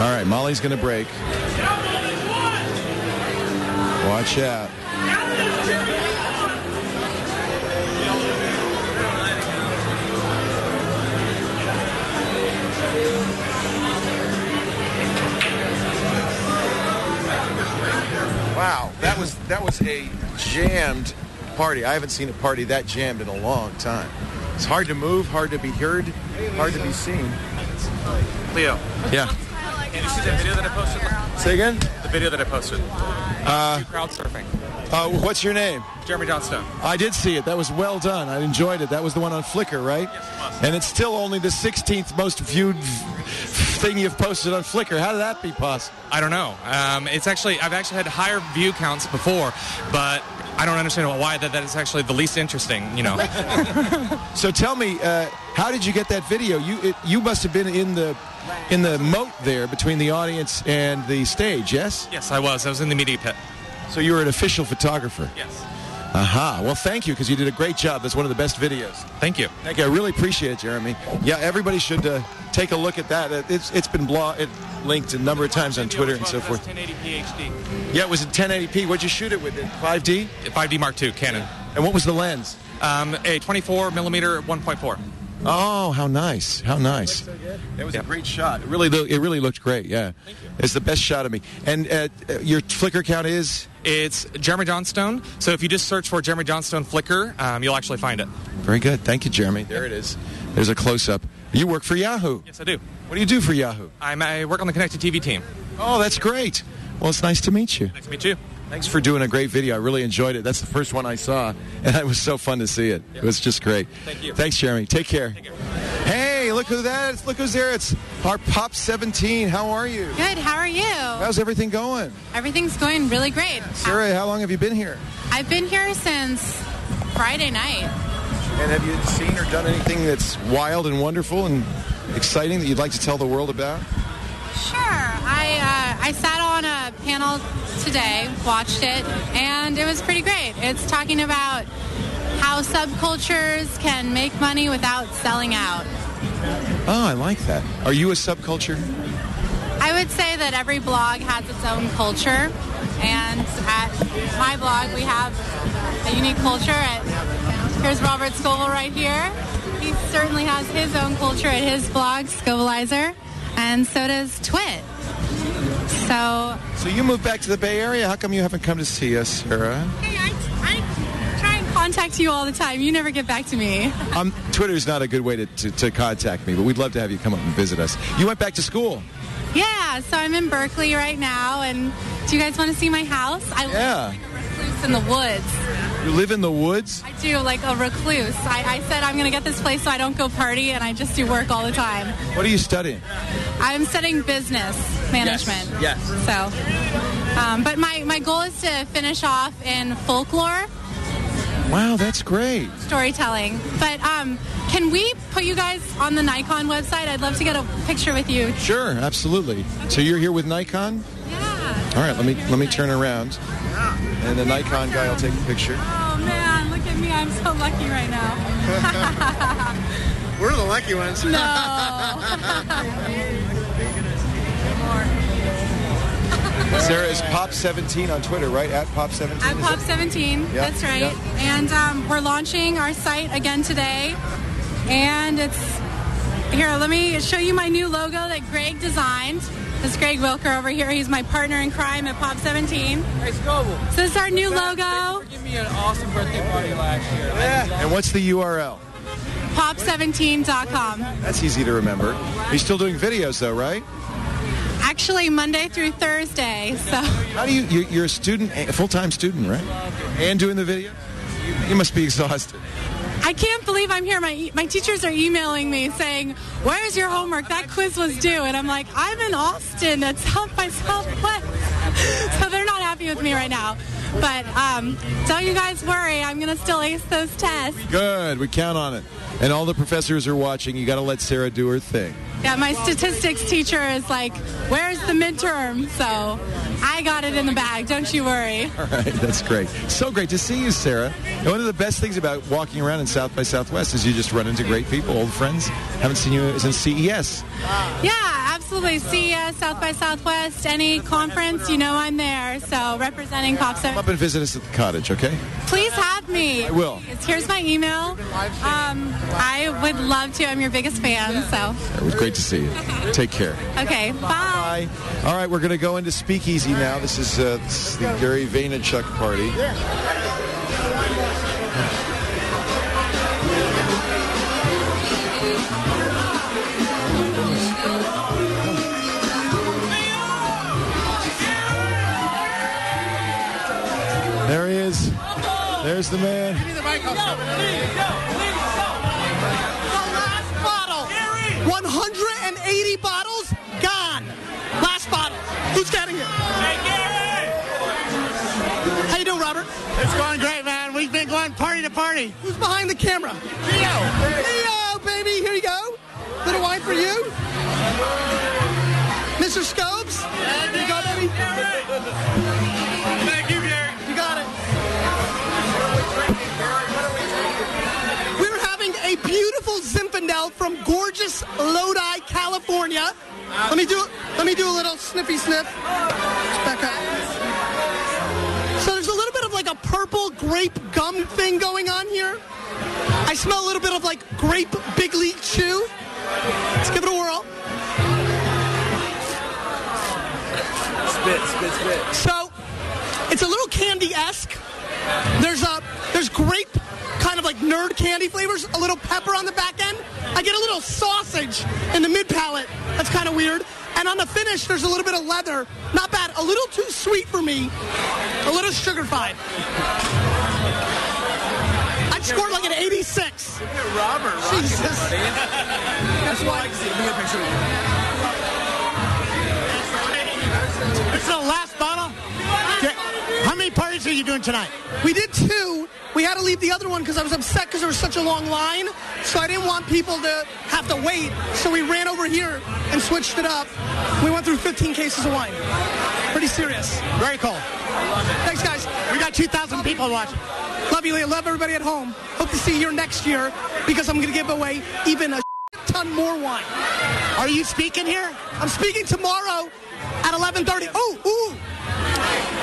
All right, Molly's going to break. Watch out. Wow, that was a jammed party. I haven't seen a party that jammed in a long time. It's hard to move, hard to be heard, hard to be seen. Leo. Yeah. Can you see the video that I posted? Say again? The video that I posted. Crowd surfing. What's your name? Jeremy Johnstone. I did see it. That was well done. I enjoyed it. That was the one on Flickr, right? Yes, it was. And it's still only the 16th most viewed thing you've posted on Flickr. How did that be possible? I don't know. I've actually had higher view counts before, but I don't understand why that is actually the least interesting, you know. So tell me, how did you get that video? You must have been in the moat there between the audience and the stage, yes? Yes, I was. I was in the media pit. So you were an official photographer? Yes. Aha. Well, thank you, because you did a great job. That's one of the best videos. Thank you. Thank you. I really appreciate it, Jeremy. Yeah, everybody should take a look at that. It's been linked a number of times on Twitter and so forth. 1080p HD. Yeah, it was in 1080p. What'd you shoot it with? 5D? 5D Mark II, Canon. And what was the lens? A 24 millimeter 1.4. Oh, how nice! How nice! It was a great shot. It really looked great. Yeah, thank you. It's the best shot of me. And your Flickr account is? It's Jeremy Johnstone. So if you just search for Jeremy Johnstone Flickr, you'll actually find it. Very good. Thank you, Jeremy. There it is. There's a close-up. You work for Yahoo. Yes, I do. What do you do for Yahoo? I work on the Connected TV team. Oh, that's great. Well, it's nice to meet you. Nice to meet you. Thanks for doing a great video. I really enjoyed it. That's the first one I saw, and it was so fun to see it. It was just great. Thank you. Thanks, Jeremy. Take care. Hey, look who that is. Look who's there. It's our Pop 17. How are you? Good. How are you? How's everything going? Everything's going really great. Sarah, how long have you been here? I've been here since Friday night. And have you seen or done anything that's wild and wonderful and exciting that you'd like to tell the world about? Sure. I sat on a panel today, watched it, and it was pretty great. It's talking about how subcultures can make money without selling out. Oh, I like that. Are you a subculture? I would say that every blog has its own culture, and at my blog we have a unique culture. Here's Robert Scoble right here. He certainly has his own culture at his blog, Scobleizer, and so does TWiT. So you moved back to the Bay Area. How come you haven't come to see us, Sarah? Hey, I try and contact you all the time. You never get back to me. Twitter's not a good way to contact me, but we'd love to have you come up and visit us. You went back to school. Yeah, so I'm in Berkeley right now, and do you guys want to see my house? I live like a recluse in the woods. You live in the woods? I do, like a recluse. I said I'm going to get this place so I don't go party, and I just do work all the time. What are you studying? I'm studying business management. Yes. So, but my goal is to finish off in folklore. Wow, that's great. Storytelling. But can we put you guys on the Nikon website? I'd love to get a picture with you. Sure, absolutely. So you're here with Nikon? Yeah. All right, let me turn around. And the Nikon guy will take a picture. Oh, man, look at me. I'm so lucky right now. We're the lucky ones. No. Sarah is Pop17 on Twitter, right? At Pop17? At Pop17, Yeah, that's right. yeah. And we're launching our site again today. And it's... Here, let me show you my new logo that Greg designed. This is Greg Wilker over here. He's my partner in crime at Pop17. Hey, Scoble. So this is our new logo. Thank you for giving me an awesome birthday party last year. Yeah. And what's the URL? Pop17.com. That's easy to remember. You're still doing videos, though, right? Actually, Monday through Thursday. So how do you're a student, a full-time student, right? And doing the video? You must be exhausted. I can't believe I'm here. My teachers are emailing me saying, "Where's your homework? That quiz was due." And I'm like, "I'm in Austin at South by Southwest." So they're not happy with me right now. But don't you guys worry. I'm going to still ace those tests. Good. We count on it. And all the professors are watching. You got to let Sarah do her thing. Yeah, my statistics teacher is like, where's the midterm? So I got it in the bag. Don't you worry. All right. That's great. So great to see you, Sarah. And one of the best things about walking around in South by Southwest is you just run into great people, old friends. Haven't seen you since CES. Yeah, absolutely. CES, South by Southwest, any conference, you know I'm there. So representing Pop Come up and visit us at the cottage, okay? Please have me. I will. Here's my email. I would love to. I'm your biggest fan. So It was great to see you. Take care. Okay, bye. All right, we're going to go into Speakeasy now. This is the Gary Vaynerchuk party. There he is. There's the man. Give me the mic. The last bottle. 180 bottles gone. Last bottle. Who's getting it? Hey, Gary! How you doing, Robert? It's going great, man. We've been going party to party. Who's behind the camera? Leo, baby. Here you go. Little wine for you. Mr. Scobes. Here you go, baby. Thank you, Gary. You got it. We're having a beautiful Zinfandel from gorgeous Lodi, California. Let me do a little sniffy sniff. Just back up. So there's a little bit of like a purple grape gum thing going on here. I smell a little bit of like grape Big League Chew. Let's give it a whirl. Spit. So it's a little candy-esque. There's grape kind of like nerd candy flavors, a little pepper on the back end. I get a little sausage in the mid-palate. That's kind of weird. And on the finish, there's a little bit of leather. Not bad. A little too sweet for me. A little sugar-fied. I'd scored like an 86. Look at Robert. Jesus. That's why. It's the last bottle? How many parties are you doing tonight? We did 2. We had to leave the other one because I was upset because there was such a long line. So I didn't want people to have to wait. So we ran over here and switched it up. We went through 15 cases of wine. Pretty serious. Very cool. Thanks, guys. We got 2,000 people watching. Love you, Leah. Love everybody at home. Hope to see you here next year because I'm going to give away even a ton more wine. Are you speaking here? I'm speaking tomorrow at 11:30. Ooh.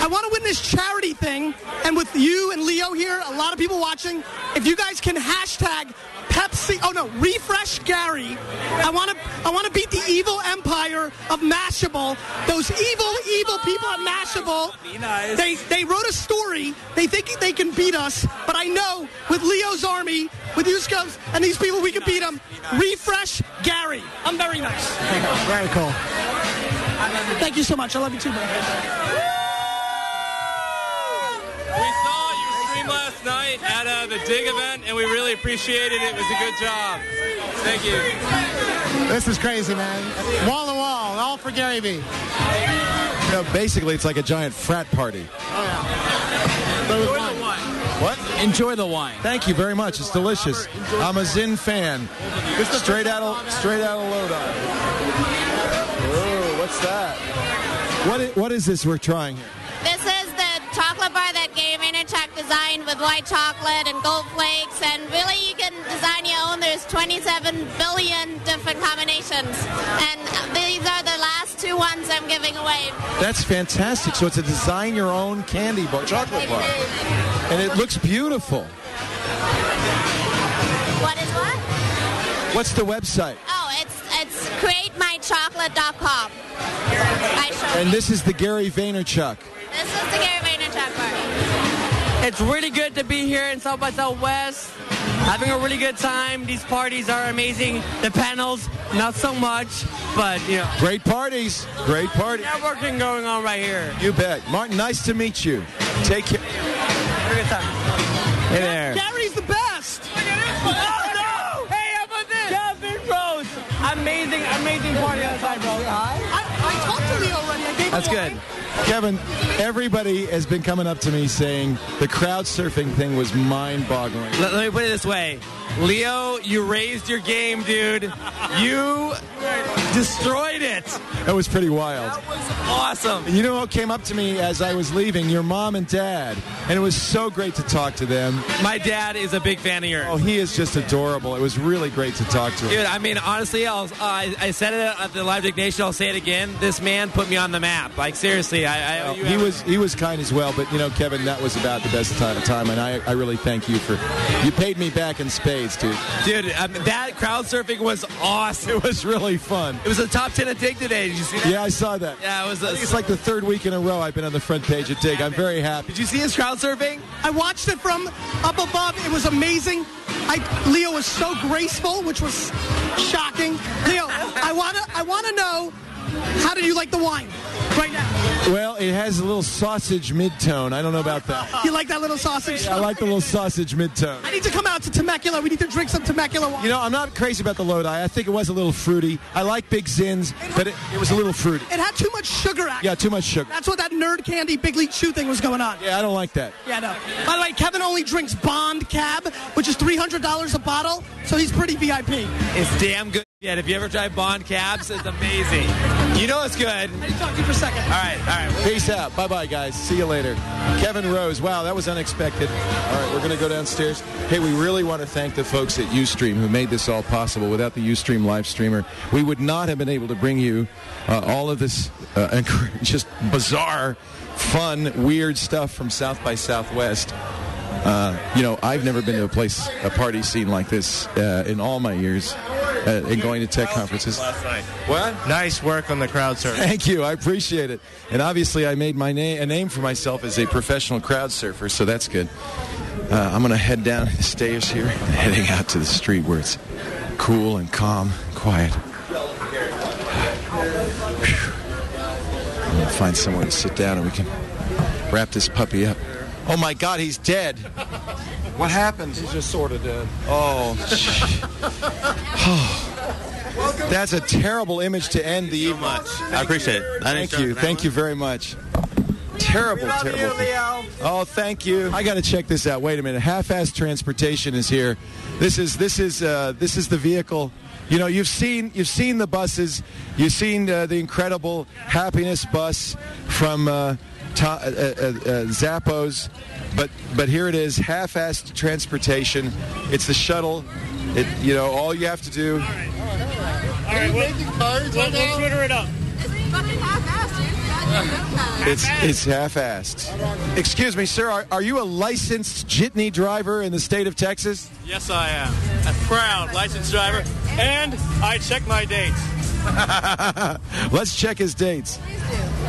I want to win this charity thing, and with you and Leo here, a lot of people watching, if you guys can hashtag refresh Gary. I want to beat the evil empire of Mashable. Those evil people at Mashable. Be nice. They wrote a story. They think they can beat us, but I know with Leo's army, with you scubs and these people, we can beat them. Refresh Gary. I'm very nice. Very cool. Thank you so much. I love you too, man. We saw you stream last night at the Dig event, and we really appreciated it. It was a good job. Thank you. This is crazy, man. Wall to wall, all for Gary Vee. Basically, it's like a giant frat party. Enjoy the wine. What? Enjoy the wine. Thank you very much. It's delicious. I'm a Zin fan. Straight out of Lodi. Oh, what's that? What is this we're trying here? This is the chocolate bar that Gary Vaynerchuk designed with white chocolate and gold flakes, and really you can design your own. There's 27 billion different combinations, and these are the last 2 ones I'm giving away. That's fantastic. So it's a design your own candy bar, chocolate bar. And it looks beautiful. What is what? What's the website? Oh, it's createmychocolate.com. And this is the Gary Vaynerchuk. This is the Gary Vaynerchuk party. It's really good to be here in South by Southwest. Having a really good time. These parties are amazing. The panels, not so much, but, you know. Great parties. Great parties. Networking going on right here. You bet. Martin, nice to meet you. Take care. Have a good time. Hey there. Gary's the best. Oh, no! Hey, how about this? Kevin Rose. Amazing party outside, bro. I talked to Leo already. I gave That's him good. wine. Kevin, everybody has been coming up to me saying the crowd surfing thing was mind-boggling. Let me put it this way. Leo, you raised your game, dude. You destroyed it. That was pretty wild. That was awesome. You know what came up to me as I was leaving? Your mom and dad. And it was so great to talk to them. My dad is a big fan of yours. Oh, he is just adorable. It was really great to talk to him. Dude, I mean, honestly, I said it at the Live Nation. I'll say it again. This man put me on the map. Like, seriously. He was kind as well. But, you know, Kevin, that was about the best time. And I really thank you you paid me back in spades. Dude, that crowd surfing was awesome. It was really fun. It was a top 10 at Dig today. Did you see that? Yeah, I saw that. Yeah, it was. It's like the third week in a row I've been on the front page at Dig. I'm very happy. Did you see his crowd surfing? I watched it from up above. It was amazing. Leo was so graceful, which was shocking. Leo, I want to know, how did you like the wine right now? Well, it has a little sausage mid-tone. I don't know about that. You like that little sausage? I like the little sausage mid-tone. I need to come out to Temecula. We need to drink some Temecula wine. You know, I'm not crazy about the Lodi. I think it was a little fruity. I like Big Zins, but it was a little fruity. It had too much sugar, actually. Yeah, too much sugar. That's what that nerd candy Big League Chew thing was going on. Yeah, I don't like that. Yeah, no. By the way, Kevin only drinks Bond Cab, which is $300 a bottle, so he's pretty VIP. It's damn good. Yeah, if you ever try Bond Cabs, it's amazing. You know it's good. I need to talk to you for a second. All right. Peace out. Bye-bye, guys. See you later. Kevin Rose. Wow, that was unexpected. All right, we're going to go downstairs. Hey, we really want to thank the folks at Ustream who made this all possible. Without the Ustream live streamer, we would not have been able to bring you all of this just bizarre, fun, weird stuff from South by Southwest. You know, I've never been to a party scene like this in all my years. And going to tech conferences. Last night. What? Nice work on the crowd surfing. Thank you. I appreciate it. And obviously, I made a name for myself as a professional crowd surfer, so that's good. I'm going to head down the stairs here, heading out to the street where it's cool and calm, quiet. I'm going to find somewhere to sit down and we can wrap this puppy up. Oh, my God, he's dead. What happened? He's just sort of dead. Oh. That's a terrible image to end the evening. I appreciate it. Thank you very much. Terrible. Oh, thank you. I got to check this out. Wait a minute. Half-assed transportation is here. This is the vehicle. You know, you've seen the buses. You've seen the incredible Happiness bus from Zappos. But here it is, half-assed transportation. It's the shuttle. All you have to do. All right, we'll Twitter it up. It's half-assed. Excuse me, sir. Are you a licensed jitney driver in the state of Texas? Yes, I am. A proud licensed driver, and I check my dates. Let's check his dates.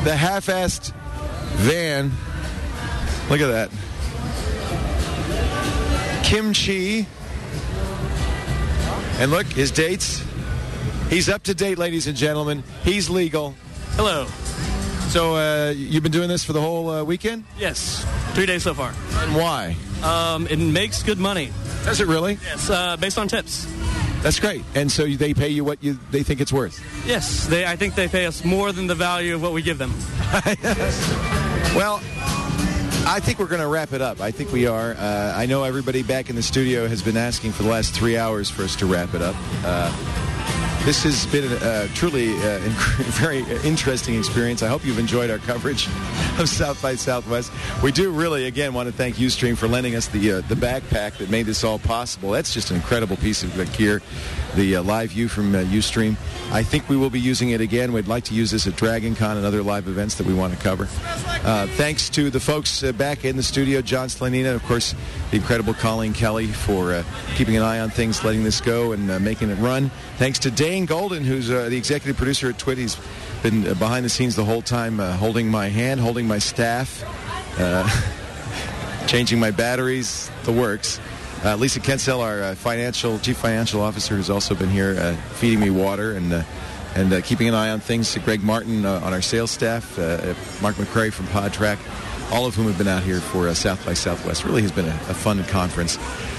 The half-assed van. Look at that. Kimchi. And look, his dates. He's up to date, ladies and gentlemen. He's legal. Hello. So you've been doing this for the whole weekend? Yes. 3 days so far. And why? It makes good money. Does it really? Yes, based on tips. That's great. And so they pay you what they think it's worth? Yes. I think they pay us more than the value of what we give them. Well, I think we're going to wrap it up. I think we are. I know everybody back in the studio has been asking for the last 3 hours for us to wrap it up. This has been truly a very interesting experience. I hope you've enjoyed our coverage of South by Southwest. We do really, again, want to thank Ustream for lending us the backpack that made this all possible. That's just an incredible piece of gear, the LiveU from Ustream. I think we will be using it again. We'd like to use this at Dragon Con and other live events that we want to cover. Thanks to the folks back in the studio, John Slanina, of course, the incredible Colleen Kelly for keeping an eye on things, letting this go, and making it run. Thanks to Dane Golden, who's the executive producer at TWiT. He's been behind the scenes the whole time, holding my hand, holding my staff, changing my batteries, the works. Lisa Kentzell, our chief financial officer, has also been here feeding me water and keeping an eye on things. Greg Martin on our sales staff, Mark McCrery from PodTrack, all of whom have been out here for South by Southwest. Really has been a fun conference.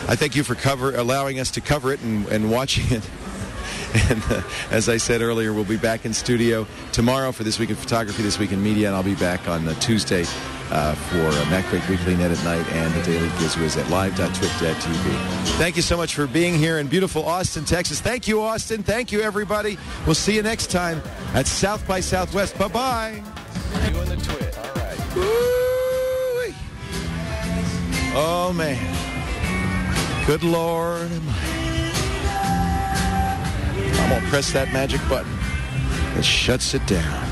I thank you for allowing us to cover it and watching it And as I said earlier, we'll be back in studio tomorrow for This Week in Photography, This Week in Media, and I'll be back on Tuesday for MacBreak Weekly, Net at Night, and the Daily Gizwiz at live.twit.tv. Thank you so much for being here in beautiful Austin, Texas. Thank you, Austin. Thank you, everybody. We'll see you next time at South by Southwest. Bye-bye. Doing the twit. All right. Woo-wee. Oh, man. Good Lord. I'm going to press that magic button that shuts it down.